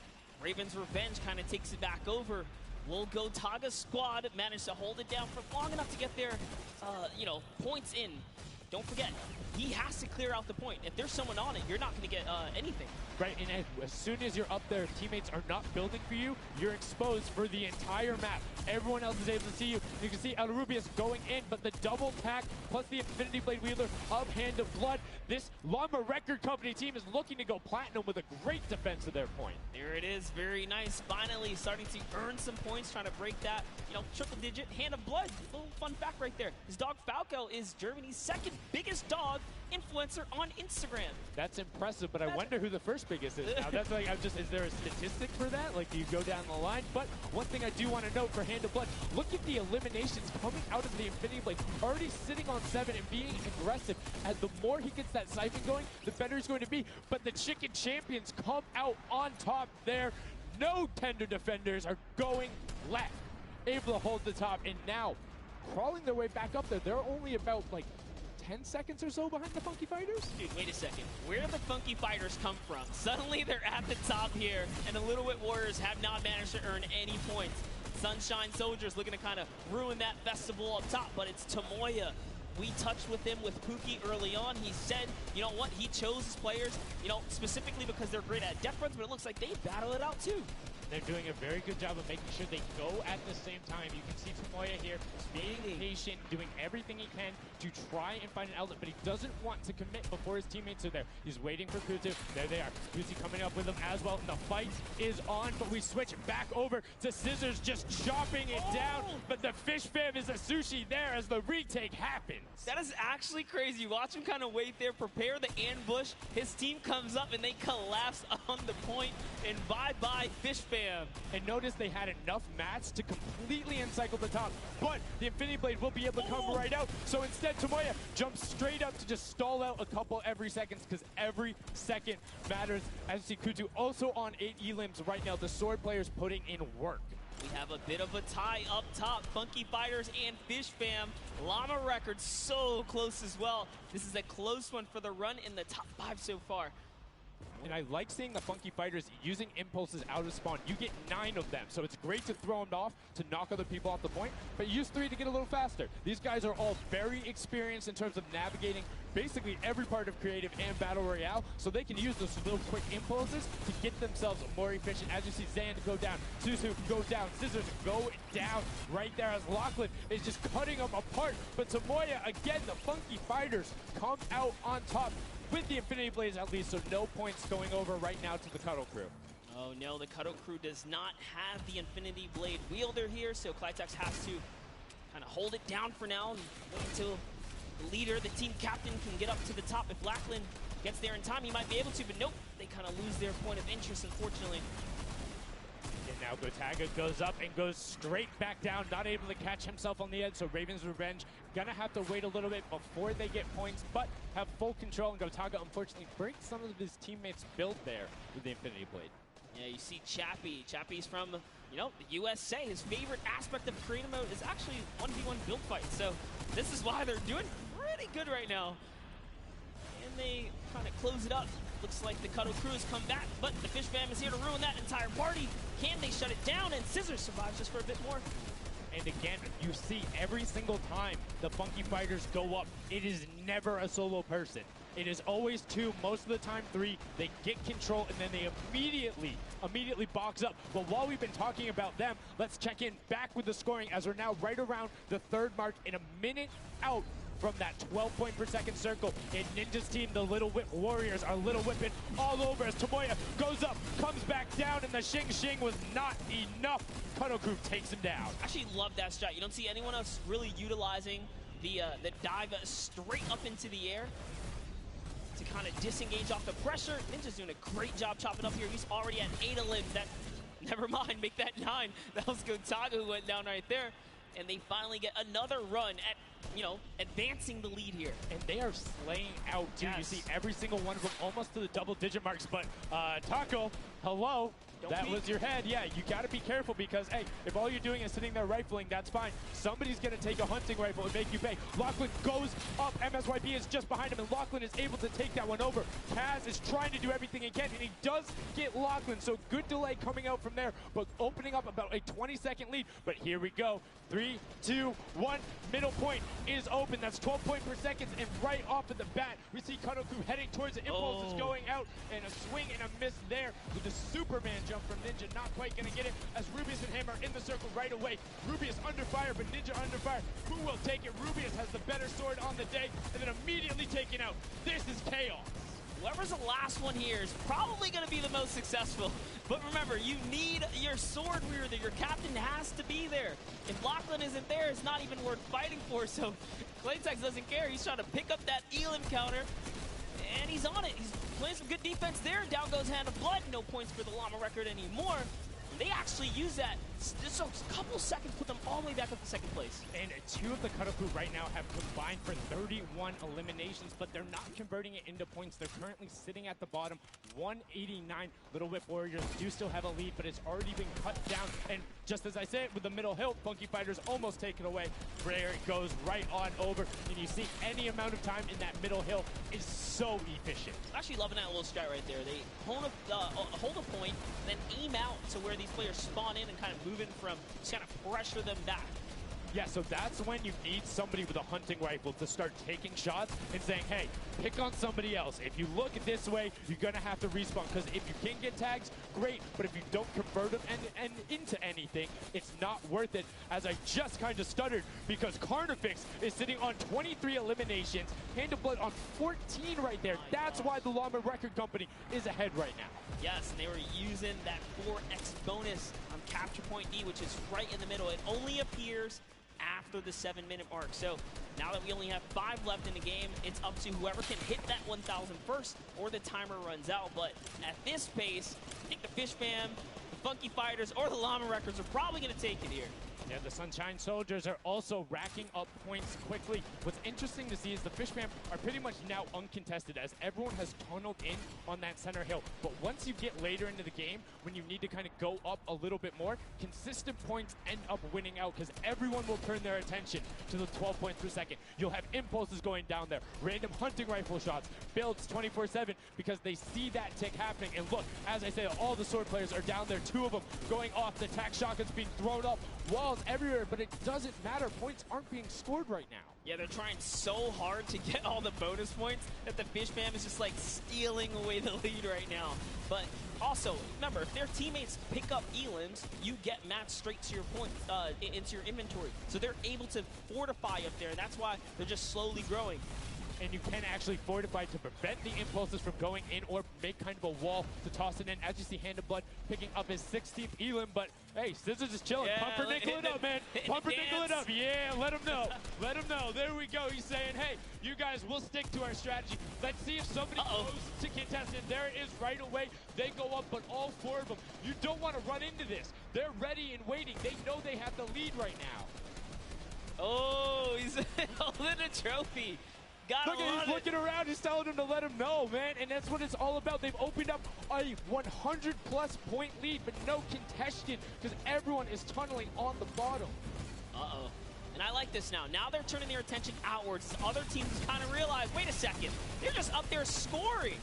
Raven's Revenge kind of takes it back over. Will Go Taga squad manage to hold it down for long enough to get their, points in. Don't forget, he has to clear out the point. If there's someone on it, you're not going to get anything. Right, and as soon as you're up there, if teammates are not building for you, you're exposed for the entire map. Everyone else is able to see you. You can see El Rubius going in, but the double pack plus the Infinity Blade wielder of Hand of Blood. This Llama Record Company team is looking to go platinum with a great defense of their point. There it is, very nice. Finally starting to earn some points, trying to break that, triple digit Hand of Blood. Little fun fact right there. His dog Falco is Germany's second biggest dog influencer on Instagram. That's impressive, but I wonder who the first biggest is now. That's like, is there a statistic for that? Like, do you go down the line? But one thing I do want to note for Hand of Blood, look at the eliminations coming out of the Infinity Blade. Already sitting on 7 and being aggressive. And the more he gets that siphon going, the better he's going to be. But the Chicken Champions come out on top there. No tender defenders are going left. Able to hold the top, and now crawling their way back up there. They're only about, 10 seconds or so behind the Funky Fighters? Dude, wait a second. Where did the Funky Fighters come from? Suddenly they're at the top here, and the Little Whip Warriors have not managed to earn any points. Sunshine Soldiers looking to kind of ruin that festival up top, but it's Tomoya. We touched with him with Pookie early on. He said, you know what, he chose his players, specifically because they're great at death runs, but it looks like they battle it out too. They're doing a very good job of making sure they go at the same time. You can see Tomoya here being patient, doing everything he can to try and find an outlet, but he doesn't want to commit before his teammates are there. He's waiting for Kutu. There they are. Kutu coming up with him as well. And the fight is on, but we switch back over to Scissors just chopping it down. But the fish fam is a sushi there as the retake happens. That is actually crazy. Watch him kind of wait there, prepare the ambush. His team comes up and they collapse on the point. And bye-bye fish fam. And notice they had enough mats to completely encircle the top, but the Infinity Blade will be able to come right out. So instead, Tomoya jumps straight up to just stall out a couple every seconds, because every second matters. As you see Kutu also on 8 elims right now. The sword players putting in work. We have a bit of a tie up top. Funky Fighters and Fish Fam. Llama Records so close as well. This is a close one for the run in the top 5 so far. And I like seeing the Funky Fighters using impulses out of spawn. You get 9 of them, so it's great to throw them off to knock other people off the point, but use 3 to get a little faster. These guys are all very experienced in terms of navigating basically every part of creative and battle royale, so they can use those little quick impulses to get themselves more efficient. As you see Zan go down, Susu go down, Scissors go down right there as Lachlan is just cutting them apart. But Tomoya, again, the Funky Fighters come out on top with the Infinity Blades at least, so no points going over right now to the Cuddle Crew. Oh no, the Cuddle Crew does not have the Infinity Blade wielder here, so Clitex has to kind of hold it down for now and wait until the leader, the team captain, can get up to the top. If Lachlan gets there in time, he might be able to, but nope, they kind of lose their point of interest, unfortunately. And now Gotaga goes up and goes straight back down, not able to catch himself on the edge, so Raven's Revenge gonna have to wait a little bit before they get points, but have full control, and Gotaga unfortunately breaks some of his teammates' build there with the Infinity Blade. Yeah, you see Chappie. Chappie's from, you know, the USA. His favorite aspect of creative mode is actually 1v1 build fights, so this is why they're doing pretty good right now. And they kind of close it up. Looks like the Cuddle Crew has come back, but the Fish Fam is here to ruin that entire party. Can they shut it down? And Scissors survives just for a bit more. And again, you see every single time the Funky Fighters go up, it is never a solo person. It is always 2, most of the time 3. They get control and then they immediately box up. But while we've been talking about them, let's check in back with the scoring as we're now right around the 3rd mark and a minute out from that 12 point per second circle. And Ninja's team, the Little Whip Warriors, are Little Whipping all over as Tomoya goes up, comes back down, and the Shing was not enough. Cuddle Crew takes him down. I actually love that strat. You don't see anyone else really utilizing the dive straight up into the air to kind of disengage off the pressure. Ninja's doing a great job chopping up here. He's already at 8 limbs. That, never mind, make that 9. That was Gotaga who went down right there. And they finally get another run at, you know, advancing the lead here. And they are slaying out, too. Yes. You see every single one of them almost to the double-digit marks. But Taco, hello. That was your head. Yeah, you got to be careful because, hey, if all you're doing is sitting there rifling, that's fine. Somebody's going to take a hunting rifle and make you pay. Lachlan goes up. MSYP is just behind him, and Lachlan is able to take that one over. Kaz is trying to do everything he can, and he does get Lachlan. So good delay coming out from there, but opening up about a 20-second lead. But here we go. 3, 2, 1. Middle point is open. That's 12 point per second, and right off of the bat, we see Cuddle Crew heading towards it. Impulse is going out, and a swing and a miss there with the Superman jump from Ninja. Not quite going to get it as Rubius and him are in the circle right away. Rubius under fire, but Ninja under fire. Who will take it? Rubius has the better sword on the day, and then immediately taken out. This is chaos. Whoever's the last one here is probably going to be the most successful. But remember, you need your sword wielder. Your captain has to be there. If Lachlan isn't there, it's not even worth fighting for. So Claytex doesn't care. He's trying to pick up that Elim counter. And he's on it. He's playing some good defense there. Down goes Hand of Blood. No points for the Llama record anymore. They actually use that. Just a couple seconds put them all the way back up to 2nd place. And 2 of the Cuddle Crew right now have combined for 31 eliminations, but they're not converting it into points. They're currently sitting at the bottom, 189. Little Whip Warriors do still have a lead, but it's already been cut down. And just as I said, with the middle hill, Funky Fighters almost taken away. There it goes right on over. And you see any amount of time in that middle hill is so efficient. I'm actually loving that little strat right there. They hold a point, then aim out to where these players spawn in and kind of move in from, just kind of pressure them back. Yeah, so that's when you need somebody with a hunting rifle to start taking shots and saying, hey, pick on somebody else. If you look this way, you're going to have to respawn, because if you can get tags, great, but if you don't convert them and into anything, it's not worth it, as I just kind of stuttered, because Carnifex is sitting on 23 eliminations, Hand of Blood on 14 right there. That's why the Llama Record Company is ahead right now. Yes, and they were using that 4x bonus on Capture Point D, which is right in the middle. It only appears after the 7-minute mark. So now that we only have 5 left in the game, it's up to whoever can hit that 1,000 first or the timer runs out. But at this pace, I think the Fish Fam, the Funky Fighters, or the Llama Records are probably going to take it here. Yeah, the Sunshine Soldiers are also racking up points quickly. What's interesting to see is the Fish Fam are pretty much now uncontested, as everyone has tunneled in on that center hill. But once you get later into the game, when you need to kind of go up a little bit more, consistent points end up winning out, because everyone will turn their attention to the 12 points per second. You'll have impulses going down there, random hunting rifle shots, builds 24/7, because they see that tick happening. And look, as I say, all the sword players are down there, 2 of them going off, the attack shotguns being thrown up, walls everywhere, but it doesn't matter. Points aren't being scored right now. Yeah, they're trying so hard to get all the bonus points that the Fish Fam is just like stealing away the lead right now. But also, remember, if their teammates pick up elims, you get matched straight to your point, into your inventory. So they're able to fortify up there, and that's why they're just slowly growing. And you can actually fortify to prevent the impulses from going in, or make kind of a wall to toss it in. As you see, Hand of Blood picking up his 16th elim, but hey, Scissors is chilling. Yeah, Pumpernickel it up, man. Pumpernickel it up. Yeah, let him know. Let him know. There we go. He's saying, hey, you guys, we'll stick to our strategy. Let's see if somebody goes to contest it. There it is right away. They go up, but all 4 of them. You don't want to run into this. They're ready and waiting. They know they have the lead right now. Oh, he's holding a trophy. Look, he's looking around, he's telling him to let him know, man, and that's what it's all about. They've opened up a 100-plus point lead, but no contention, because everyone is tunneling on the bottom. Uh-oh. And I like this now. Now they're turning their attention outwards. Other teams kind of realize, wait a second, they're just up there scoring.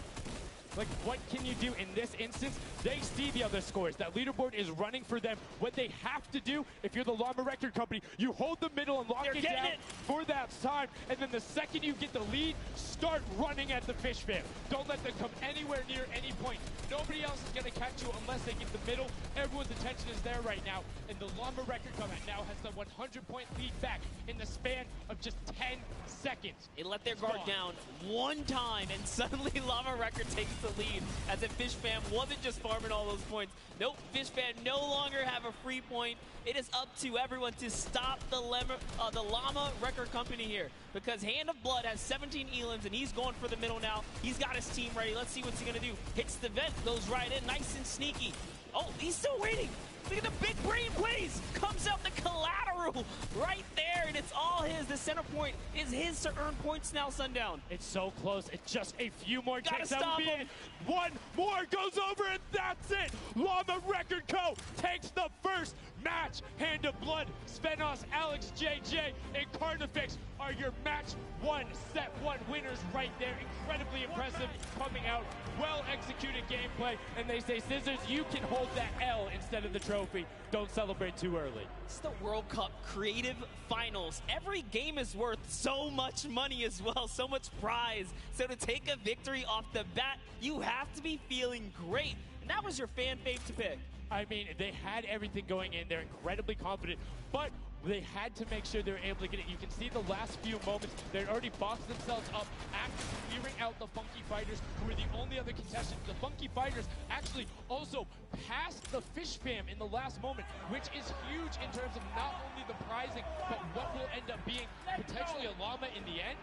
Like, what can you do in this instance? They see the other scores. That leaderboard is running for them. What they have to do, if you're the Llama Record Company, you hold the middle and lock it down for that time. And then the second you get the lead, start running at the Fish Fam. Don't let them come anywhere near any point. Nobody else is going to catch you unless they get the middle. Everyone's attention is there right now. And the Llama Record Company now has the 100-point lead back in the span of just 10 seconds. They let their guard down one time, and suddenly Llama Record takes the lead, as if Fish Fam wasn't just farming all those points. Nope, Fish Fam no longer have a free point. It is up to everyone to stop the Llama Record Company here, because Hand of Blood has 17 elims, and he's going for the middle now. He's got his team ready. Let's see what's he going to do. Hits the vent, goes right in, nice and sneaky. Oh, he's still waiting. Look at the big brain plays. Comes out the collateral right there, and it's all his. The center point is his to earn points now, Sundown. It's so close. It's just a few more Gotta ticks. That stop would be him. it. One more goes over, and that's it. Llama Record Co. takes the first match. Hand of Blood, Svenos, Alex JJ, and Carnifex are your match 1, set 1 winners right there. Incredibly impressive coming out. Well-executed gameplay. And they say, Scissors, you can hold that L instead of the trophy. Don't celebrate too early. It's the World Cup Creative Finals. Every game is worth so much money as well, so much prize. So to take a victory off the bat, you have to be feeling great. And that was your fan fave to pick. I mean, they had everything going in. They're incredibly confident, but they had to make sure they were able to get it. You can see the last few moments, they'd already boxed themselves up after clearing out the Funky Fighters, who were the only other contestants. The Funky Fighters actually also passed the Fish Fam in the last moment, which is huge in terms of not only the prizing, but what will end up being potentially a llama in the end.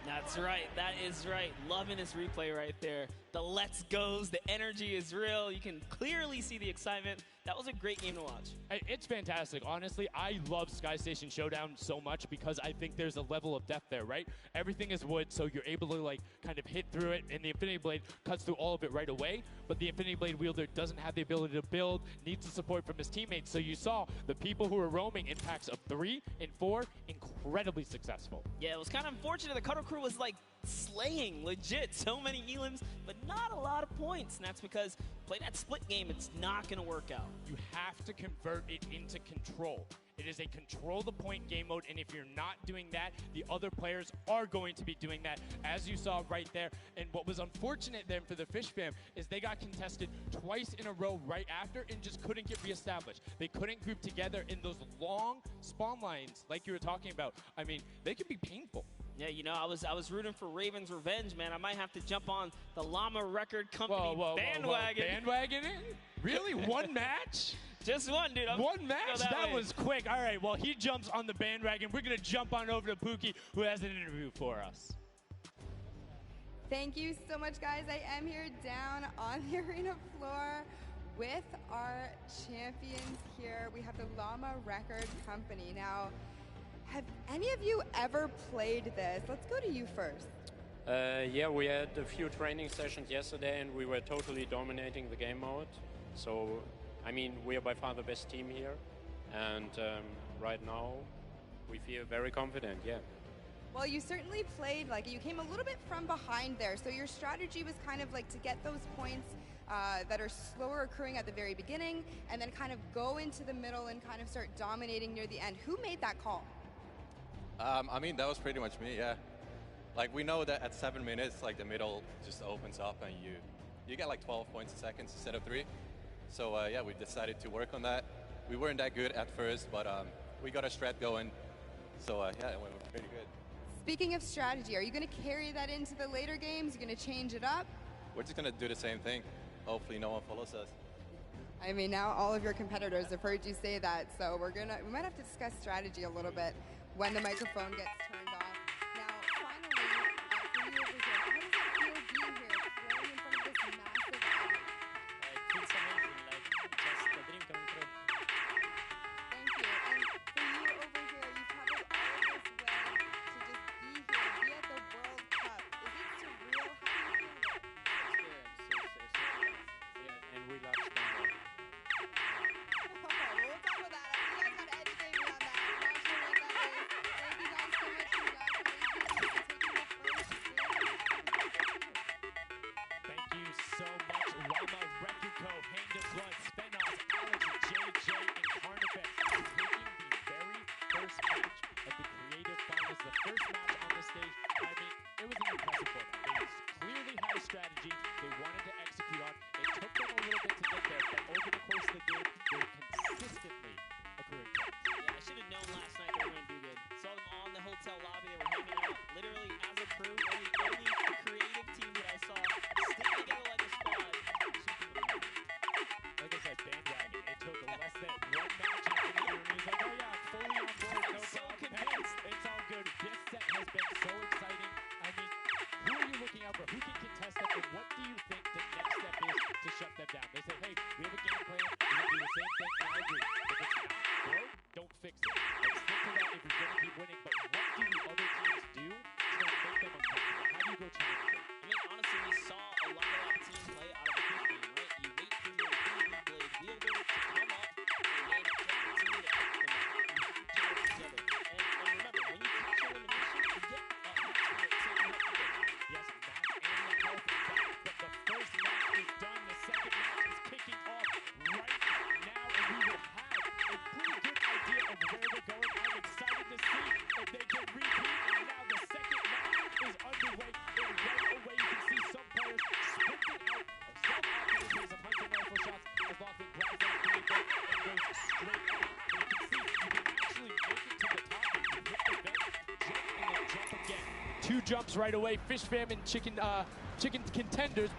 That's right. That is right. Loving this replay right there. The let's goes, the energy is real. You can clearly see the excitement. That was a great game to watch. It's fantastic. Honestly, I love Sky Station Showdown so much because I think there's a level of depth there, right? Everything is wood, so you're able to like kind of hit through it, and the Infinity Blade cuts through all of it right away, but the Infinity Blade wielder doesn't have the ability to build, needs the support from his teammates. So you saw the people who were roaming in packs of 3 and 4, incredibly successful. Yeah, it was kind of unfortunate. The Cutter Crew was like slaying legit so many elims, but not a lot of points, and that's because play that split game, it's not going to work out. You have to convert it into control. It is a control the point game mode, and if you're not doing that, the other players are going to be doing that, as you saw right there. And what was unfortunate then for the Fish fam is they got contested twice in a row right after and just couldn't get reestablished. They couldn't group together in those long spawn lines like you were talking about. I mean, they can be painful. Yeah, you know, I was rooting for Raven's Revenge, man. I might have to jump on the Llama Record Company bandwagon. Bandwagon it? Really? One match? Just one, dude. One match? That way. was quick. All right, well, he jumps on the bandwagon. We're going to jump on over to Pookie, who has an interview for us. Thank you so much, guys. I am here down on the arena floor with our champions here. We have the Llama Record Company. Now, have any of you ever played this? Let's go to you first. Yeah, we had a few training sessions yesterday and we were totally dominating the game mode. So, I mean, we are by far the best team here. And right now, we feel very confident, yeah. Well, you certainly played like you came a little bit from behind there. So your strategy was kind of like to get those points that are slower accruing at the very beginning and then kind of go into the middle and kind of start dominating near the end. Who made that call? I mean, that was pretty much me, yeah. Like, we know that at 7 minutes, like, the middle just opens up and you get like 12 points a second instead of 3. So, yeah, we decided to work on that. We weren't that good at first, but we got a strat going. So, yeah, it went pretty good. Speaking of strategy, are you going to carry that into the later games? You're going to change it up? We're just going to do the same thing. Hopefully no one follows us. I mean, now all of your competitors have heard you say that, so we might have to discuss strategy a little bit when the microphone gets turned off. Now, finally, for you over here, how does it feel being here, playing in front of this massive audience? It feels amazing, like just a dream coming true. Thank you. And for you over here, you've traveled all of this way to just be here, be at the World Cup. Is it surreal? How do you feel? Yeah, and we love Canal. We'll talk about that. If you guys have anything beyond that, I'm not sure what that is. Thank you guys so much. Congratulations on taking the first Thank you so much, Llama Record Co., Hand of Blood, Spenos, Alex, JJ, and Carnifex taking the very first match of the Creative Finals, the first match on the stage. I mean, it was an impressive one. They clearly had a strategy they wanted to execute on. It took them a little bit to get there, but over the course of the game, they were consistently accruing points. Yeah, I should have known last night they were going to do good. Saw them on the hotel lobby. They were hanging out, literally as a crew. Only creative team that I saw stick together like a squad. Like I said, bandwagon. It took less than one match and he was like, oh yeah, fully on board. No so problem. convinced. Hey, it's all good. This set has been so exciting. I mean, who are you looking out for? Who can contest them? And what do you think the next step is to shut them down? They say, hey, we have a game plan. We're going to do the same thing. And I agree. If it's not broke, don't fix it. Like, stick to that if you're going to keep winning. But what do the other teams do to make them uncomfortable? How do you go challenge them? I mean, honestly, we saw a lot of that team play out of the Fish game, right? You wait for your Infinity Blade wielder to come up and then continue to act them out. You put it together. And remember, when you catch elimination, you get Yes, match and the health back, but the first match is done. The second match is kicking off right now, and we will have a pretty good idea of where they're going. I'm excited to see if they can repeat, and now the second match is underway, and right away you can see some players sprinting out of self-optimization of hunting rifle shots as Lachlan grabs that and goes straight up. And you can see you can actually make it to the top if you hit the vent, jump, and then jump again. 2 jumps right away. Fish fam and chicken contenders.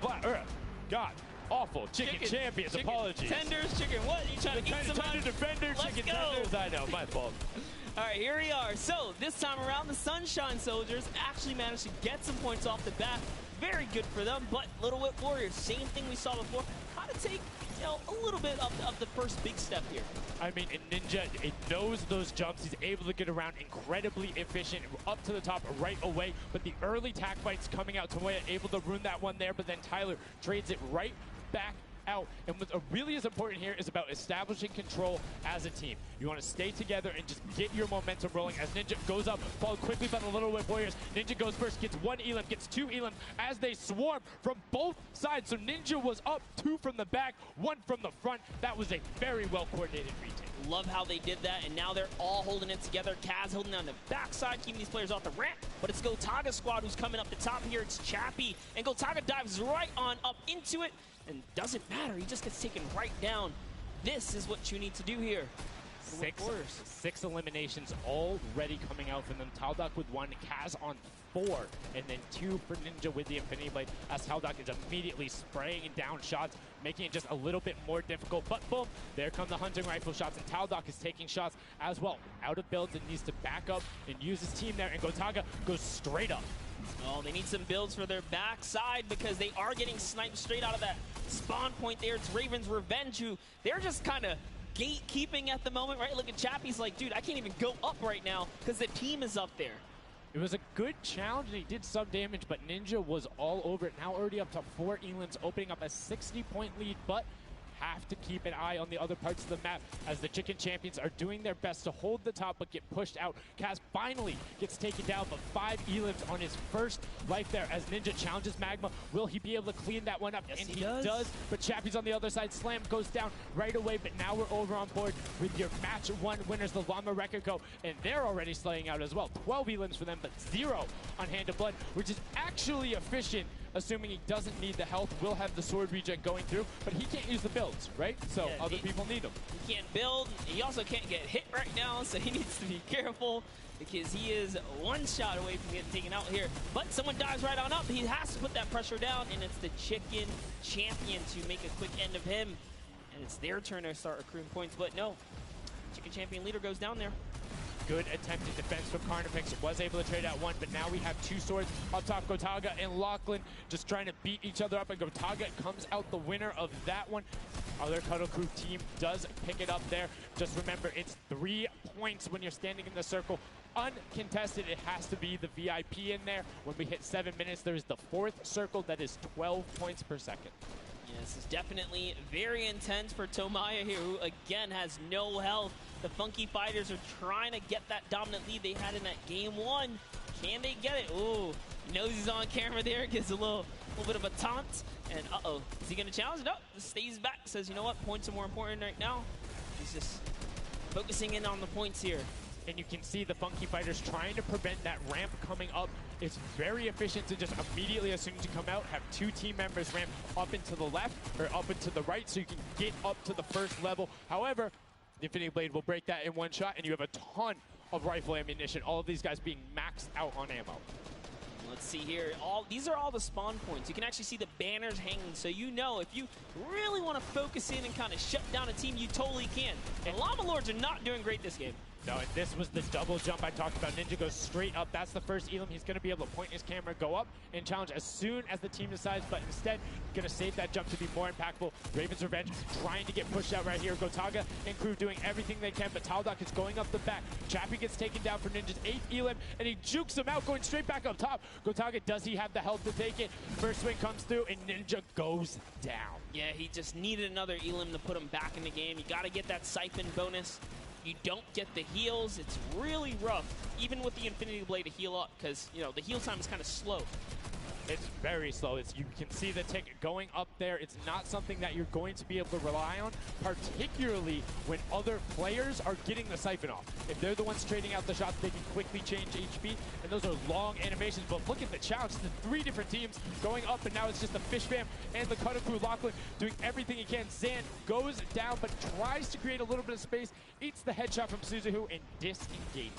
God, awful. Chicken champions. Apologies. Tenders, chicken. What? You trying to eat some Tender defender, Let's chicken go. tenders. I know, my fault. All right, here we are. So this time around, the Sunshine Soldiers actually managed to get some points off the bat. Very good for them. But Little Whip Warriors, same thing we saw before. How to take, you know, a little bit of the first big step here. I mean, Ninja, it knows those jumps. He's able to get around, incredibly efficient, up to the top right away. But the early tack fights coming out, Tomoya able to ruin that one there, but then Tyler trades it right back out. And what really is important here is about establishing control as a team. You want to stay together and just get your momentum rolling as Ninja goes up, followed quickly by the Little Whip Warriors. Ninja goes first, gets 1 elim, gets 2 elim as they swarm from both sides. So Ninja was up 2 from the back, 1 from the front. That was a very well-coordinated retake. Love how they did that, and now they're all holding it together. Kaz holding on the backside, keeping these players off the ramp, but it's Gotaga's squad who's coming up the top here. It's Chappie, and Gotaga dives right on up into it, and doesn't matter. He just gets taken right down. This is what you need to do here. 6 eliminations already coming out from them. Taldock with 1, Kaz on 4, and then 2 for Ninja with the Infinity Blade, as Taldock is immediately spraying down shots, making it just a little bit more difficult. But boom, there come the hunting rifle shots, and Taldock is taking shots as well. Out of builds and needs to back up and use his team there, and Gotaga goes straight up. Oh, they need some builds for their backside because they are getting sniped straight out of that spawn point there. It's Raven's Revenge, who they're just kind of gatekeeping at the moment, right? Look at Chappie's like, dude, I can't even go up right now because the team is up there. It was a good challenge, and he did some damage, but Ninja was all over it. Now already up to 4 elims, opening up a 60-point lead, but have to keep an eye on the other parts of the map as the Chicken Champions are doing their best to hold the top but get pushed out. Kaz finally gets taken down, but 5 elims on his first life there as Ninja challenges Magma. Will he be able to clean that one up? Yes, and he does. But Chappie's on the other side. Slam goes down right away, but now we're over on board with your match 1 winners, the Llama Rekiko, and they're already slaying out as well. 12 elims for them, but 0 on Hand of Blood, which is actually efficient. Assuming he doesn't need the health, will have the sword regen going through, but he can't use the builds, right? So yeah, other people need them. He can't build. He also can't get hit right now, so he needs to be careful because he is 1 shot away from getting taken out here. But someone dives right on up. He has to put that pressure down, and it's the Chicken Champion to make a quick end of him. And it's their turn to start accruing points, but no. Chicken Champion leader goes down there. Good attempted defense from Carnifex. Was able to trade out 1, but now we have 2 swords up top. Gotaga and Lachlan just trying to beat each other up, and Gotaga comes out the winner of that one. Other Cuddle Crew team does pick it up there. Just remember, it's 3 points when you're standing in the circle. Uncontested, it has to be the VIP in there. When we hit 7 minutes, there's the 4th circle that is 12 points per second. Yeah, this is definitely very intense for Tomaya here, who again has no health. The Funky Fighters are trying to get that dominant lead they had in that game 1. Can they get it? Ooh, knows he's on camera there, gives a little bit of a taunt. And uh-oh, is he gonna challenge? No, stays back, says, you know what, points are more important right now. He's just focusing in on the points here. And you can see the Funky Fighters trying to prevent that ramp coming up. It's very efficient to just immediately, as soon as you come out, have 2 team members ramp up into the left or up into the right so you can get up to the first level. However, the Infinity Blade will break that in 1 shot, and you have a ton of rifle ammunition. All of these guys being maxed out on ammo. Let's see here. These are all the spawn points. You can actually see the banners hanging, so you know if you really want to focus in and kind of shut down a team, you totally can. And Llama Lords are not doing great this game. No, and this was the double jump I talked about. Ninja goes straight up. That's the first elim. He's going to be able to point his camera, go up, and challenge as soon as the team decides, but instead, going to save that jump to be more impactful. Raven's Revenge trying to get pushed out right here. Gotaga and crew doing everything they can, but Taldock is going up the back. Chappie gets taken down for Ninja's 8th elim, and he jukes him out, going straight back up top. Gotaga, does he have the health to take it? First swing comes through, and Ninja goes down. Yeah, he just needed another elim to put him back in the game. You got to get that siphon bonus. You don't get the heals. It's really rough, even with the Infinity Blade to heal up, because, you know, the heal time is kind of slow. It's very slow. You can see the tick going up there. It's not something that you're going to be able to rely on, particularly when other players are getting the siphon off. If they're the ones trading out the shots, they can quickly change HP, and those are long animations. But look at the challenge. The 3 different teams going up, and now it's just the Fish Fam and the Cutter Crew. Lachlan doing everything he can. Zan goes down, but tries to create a little bit of space, eats the headshot from Suzuhu, and disengages.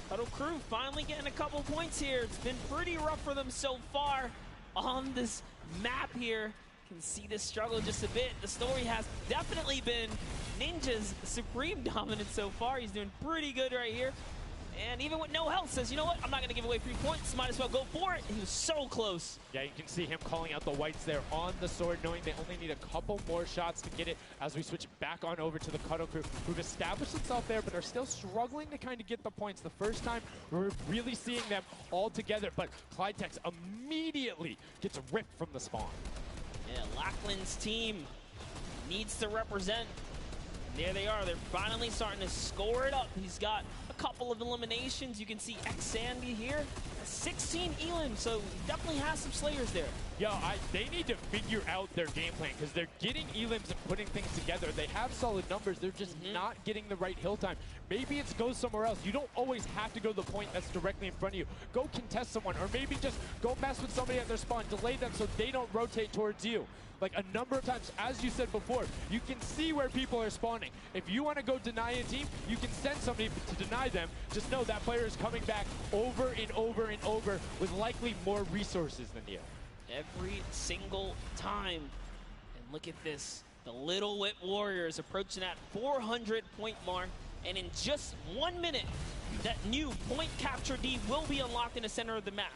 Cuddle Crew finally getting a couple points here. It's been pretty rough for them so far on this map here. Can see this struggle just a bit. The story has definitely been Ninja's supreme dominance so far. He's doing pretty good right here. And even with no health, says, you know what, I'm not going to give away 3 points. Might as well go for it. He was so close. Yeah, you can see him calling out the whites there on the sword, knowing they only need a couple more shots to get it as we switch back on over to the Cuddle Crew, who've established itself there, but are still struggling to kind of get the points. The first time we're really seeing them all together, but Clydetex immediately gets ripped from the spawn. Yeah, Lachlan's team needs to represent. There they are. They're finally starting to score it up. He's got a couple of eliminations. You can see X-Sandy here. 16 Elim, so definitely has some Slayers there. Yo, they need to figure out their game plan because they're getting Elims and putting things together. They have solid numbers. They're just not getting the right hill time. Maybe it's go somewhere else. You don't always have to go to the point that's directly in front of you. Go contest someone, or maybe just go mess with somebody at their spawn. Delay them so they don't rotate towards you. Like a number of times, as you said before, you can see where people are spawning. If you want to go deny a team, you can send somebody to deny them. Just know that player is coming back over and over and over with likely more resources than you. Every single time. And look at this. The Little Whip Warriors approaching that 400-point mark. And in just 1 minute, that new point capture D will be unlocked in the center of the map.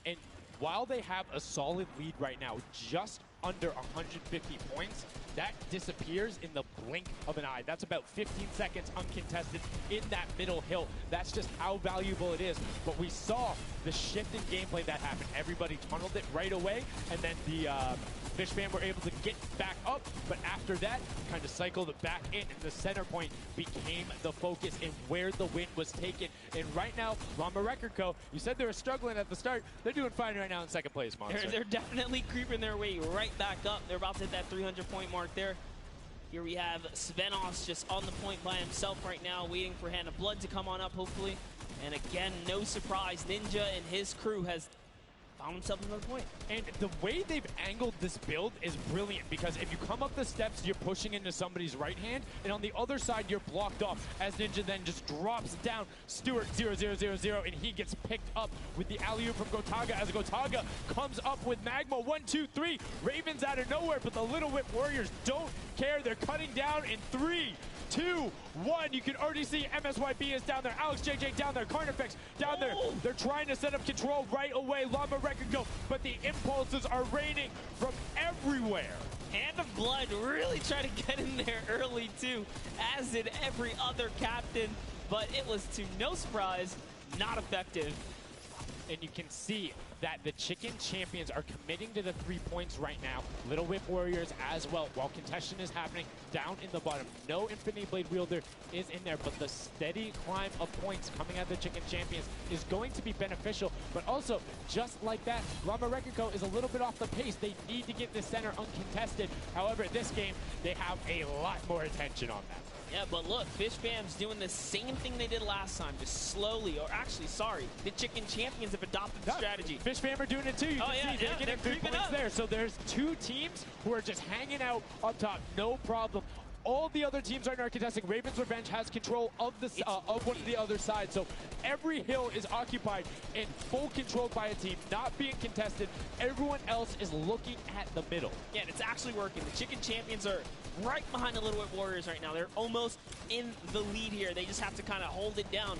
And while they have a solid lead right now, just under 150 points, that disappears in the blink of an eye. That's about 15 seconds uncontested in that middle hill. That's just how valuable it is. But we saw the shift in gameplay that happened. Everybody tunneled it right away, and then the Fish Fam were able to get back up, but after that, kind of cycled it back in, and the center point became the focus and where the win was taken. And right now, Llama Record Co., you said they were struggling at the start. They're doing fine right now in second place, Monster. They're definitely creeping their way right back up. They're about to hit that 300-point mark there. Here we have Svenos just on the point by himself right now, waiting for Hand of Blood to come on up, hopefully. And again, no surprise, Ninja and his crew has found himself another point. And the way they've angled this build is brilliant, because if you come up the steps, you're pushing into somebody's right hand, and on the other side, you're blocked off, as Ninja then just drops down Stewart 0-0-0-0, and he gets picked up with the alley-oop from Gotaga, as Gotaga comes up with Magma. 1, 2, 3, Ravens out of nowhere, but the Little Whip Warriors don't care. They're cutting down in 3, 2, 1. You can already see MSYB is down there. Alex JJ down there. Carnifex down there. They're trying to set up control right away. Llama Record go, but the impulses are raining from everywhere. Hand of Blood really trying to get in there early too, as did every other captain, but it was, to no surprise, not effective. And you can see that the Chicken Champions are committing to the 3 points right now. Little Whip Warriors as well, while contention is happening down in the bottom. No Infinity Blade Wielder is in there, but the steady climb of points coming out of the Chicken Champions is going to be beneficial. But also, just like that, Llama Record Co. is a little bit off the pace. They need to get the center uncontested. However, this game, they have a lot more attention on that. Yeah, but look, Fish Fam's doing the same thing they did last time, just slowly, or actually, sorry, the Chicken Champions have adopted the strategy. Fish Fam are doing it too. You can see they're getting 3 points there. So there's 2 teams who are just hanging out up top, no problem. All the other teams are not contesting. Raven's Revenge has control of the of one of the other sides. So every hill is occupied and full controlled by a team, not being contested. Everyone else is looking at the middle. Yeah, and it's actually working. The Chicken Champions are right behind the Little Whip Warriors right now. They're almost in the lead here. They just have to kind of hold it down.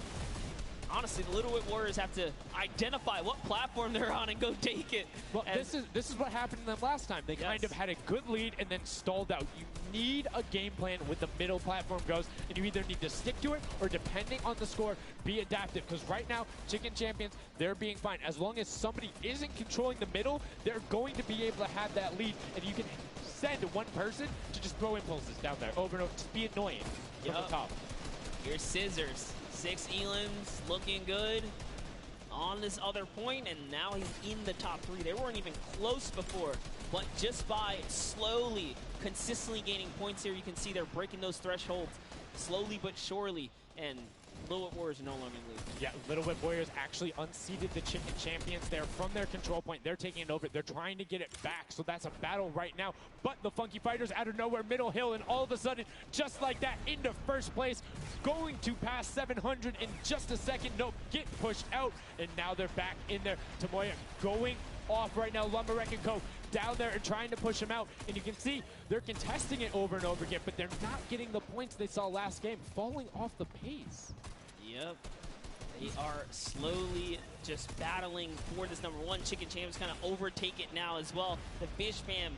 Honestly, the Little Whip Warriors have to identify what platform they're on and go take it. Well, this is what happened to them last time. They kind of had a good lead and then stalled out. You need a game plan with the middle platform goes, and you either need to stick to it or, depending on the score, be adaptive. Because right now, Chicken Champions, they're being fine. As long as somebody isn't controlling the middle, they're going to be able to have that lead, and you can send one person to just throw impulses down there over and over. Just be annoying from the top. Here's Scissors. 6 Elans looking good on this other point, and now he's in the top 3. They weren't even close before, but just by slowly, consistently gaining points here, you can see they're breaking those thresholds slowly but surely, and Little Whip Warriors are no longer in the lead. Yeah, Little Whip Warriors actually unseated the Chicken Champions there from their control point. They're taking it over. They're trying to get it back, so that's a battle right now. But the Funky Fighters out of nowhere, middle hill, and all of a sudden, just like that, into first place, going to pass 700 in just a second. Nope, get pushed out, and now they're back in there. Tomoya going off right now. Llama Record Co. down there and trying to push him out, and you can see they're contesting it over and over again, but they're not getting the points they saw last game, falling off the pace. Yep. They are slowly just battling for this number 1. Chicken Champions kind of overtake it now as well. The Fish Fam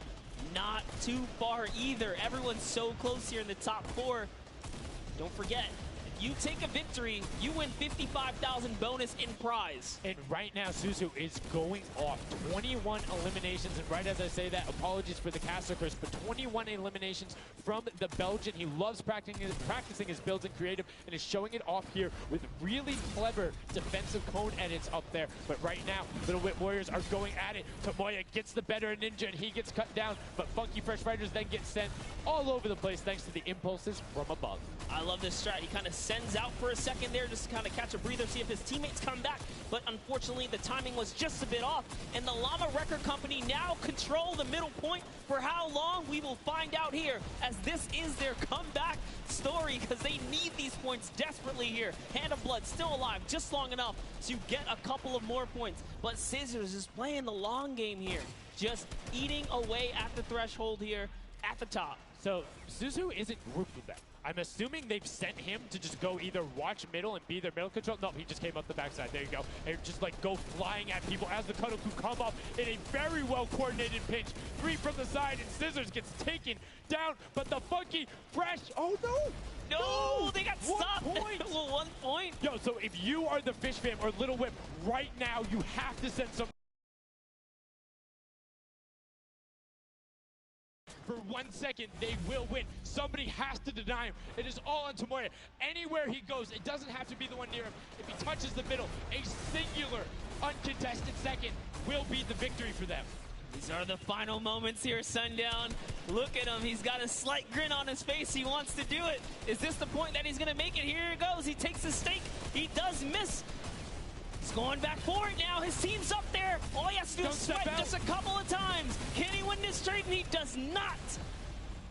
not too far either. Everyone's so close here in the top 4. Don't forget, you take a victory, you win 55,000 bonus in prize. And right now, Suzu is going off 21 eliminations. And right as I say that, apologies for the caster curse, but 21 eliminations from the Belgian. He loves practicing his builds in creative and is showing it off here with really clever defensive cone edits up there. But right now, Little Whip Warriors are going at it. Tomoya gets the better of Ninja and he gets cut down, but Funky Fresh Fighters then get sent all over the place thanks to the impulses from above. I love this strat. He kind of sends out for a second there just to kind of catch a breather, see if his teammates come back. But unfortunately, the timing was just a bit off. And the Llama Record Company now control the middle point. For how long, we will find out here, as this is their comeback story, because they need these points desperately here. Hand of Blood still alive, just long enough to get a couple of more points. But Scissors is playing the long game here, just eating away at the threshold here at the top. So Suzu isn't grouped with them. I'm assuming they've sent him to just go either watch middle and be their middle control. No, he just came up the backside. There you go. And just like go flying at people as the Kodoku come up in a very well coordinated pinch. 3 from the side and Scissors gets taken down, but the Funky Fresh, oh no! No, they got stopped. 1 point. Yo, so if you are the Fish Fam or Little Whip, right now you have to send some. For 1 second, they will win. Somebody has to deny him. It is all on Tomoya. Anywhere he goes, it doesn't have to be the one near him. If he touches the middle, a singular, uncontested second will be the victory for them. These are the final moments here, Sundown. Look at him. He's got a slight grin on his face. He wants to do it. Is this the point that he's going to make it? Here it goes. He takes the stake. He does miss. He's going back for it now. His team's up there. All he has to do is swipe just a couple of times. Can he win this straight? And he does not.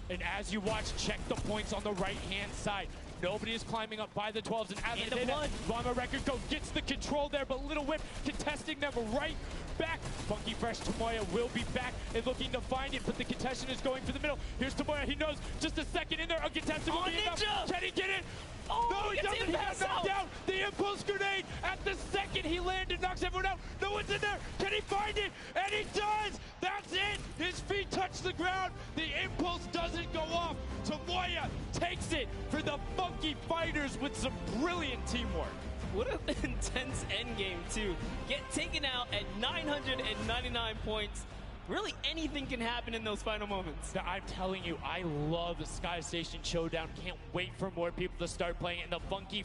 And as you watch, check the points on the right-hand side. Nobody is climbing up by the 12s. And as I say that, Llama Record Go gets the control there, but Little Whip contesting them right back. Funky Fresh Tomoya will be back and looking to find it, but the contestant is going for the middle. Here's Tomoya. He knows just a second in there. Uncontested will be enough. Can he get it? Oh, no, he doesn't have knocked down. The impulse grenade at the second he landed knocks everyone out. No one's in there. Can he find it? And he does. That's it. His feet touch the ground. The impulse doesn't go off. Tomoya takes it for the Funky Fighters with some brilliant teamwork. What an intense endgame, too. Get taken out at 999 points. Really, anything can happen in those final moments. I'm telling you, I love the Sky Station Showdown. Can't wait for more people to start playing it. And the Funky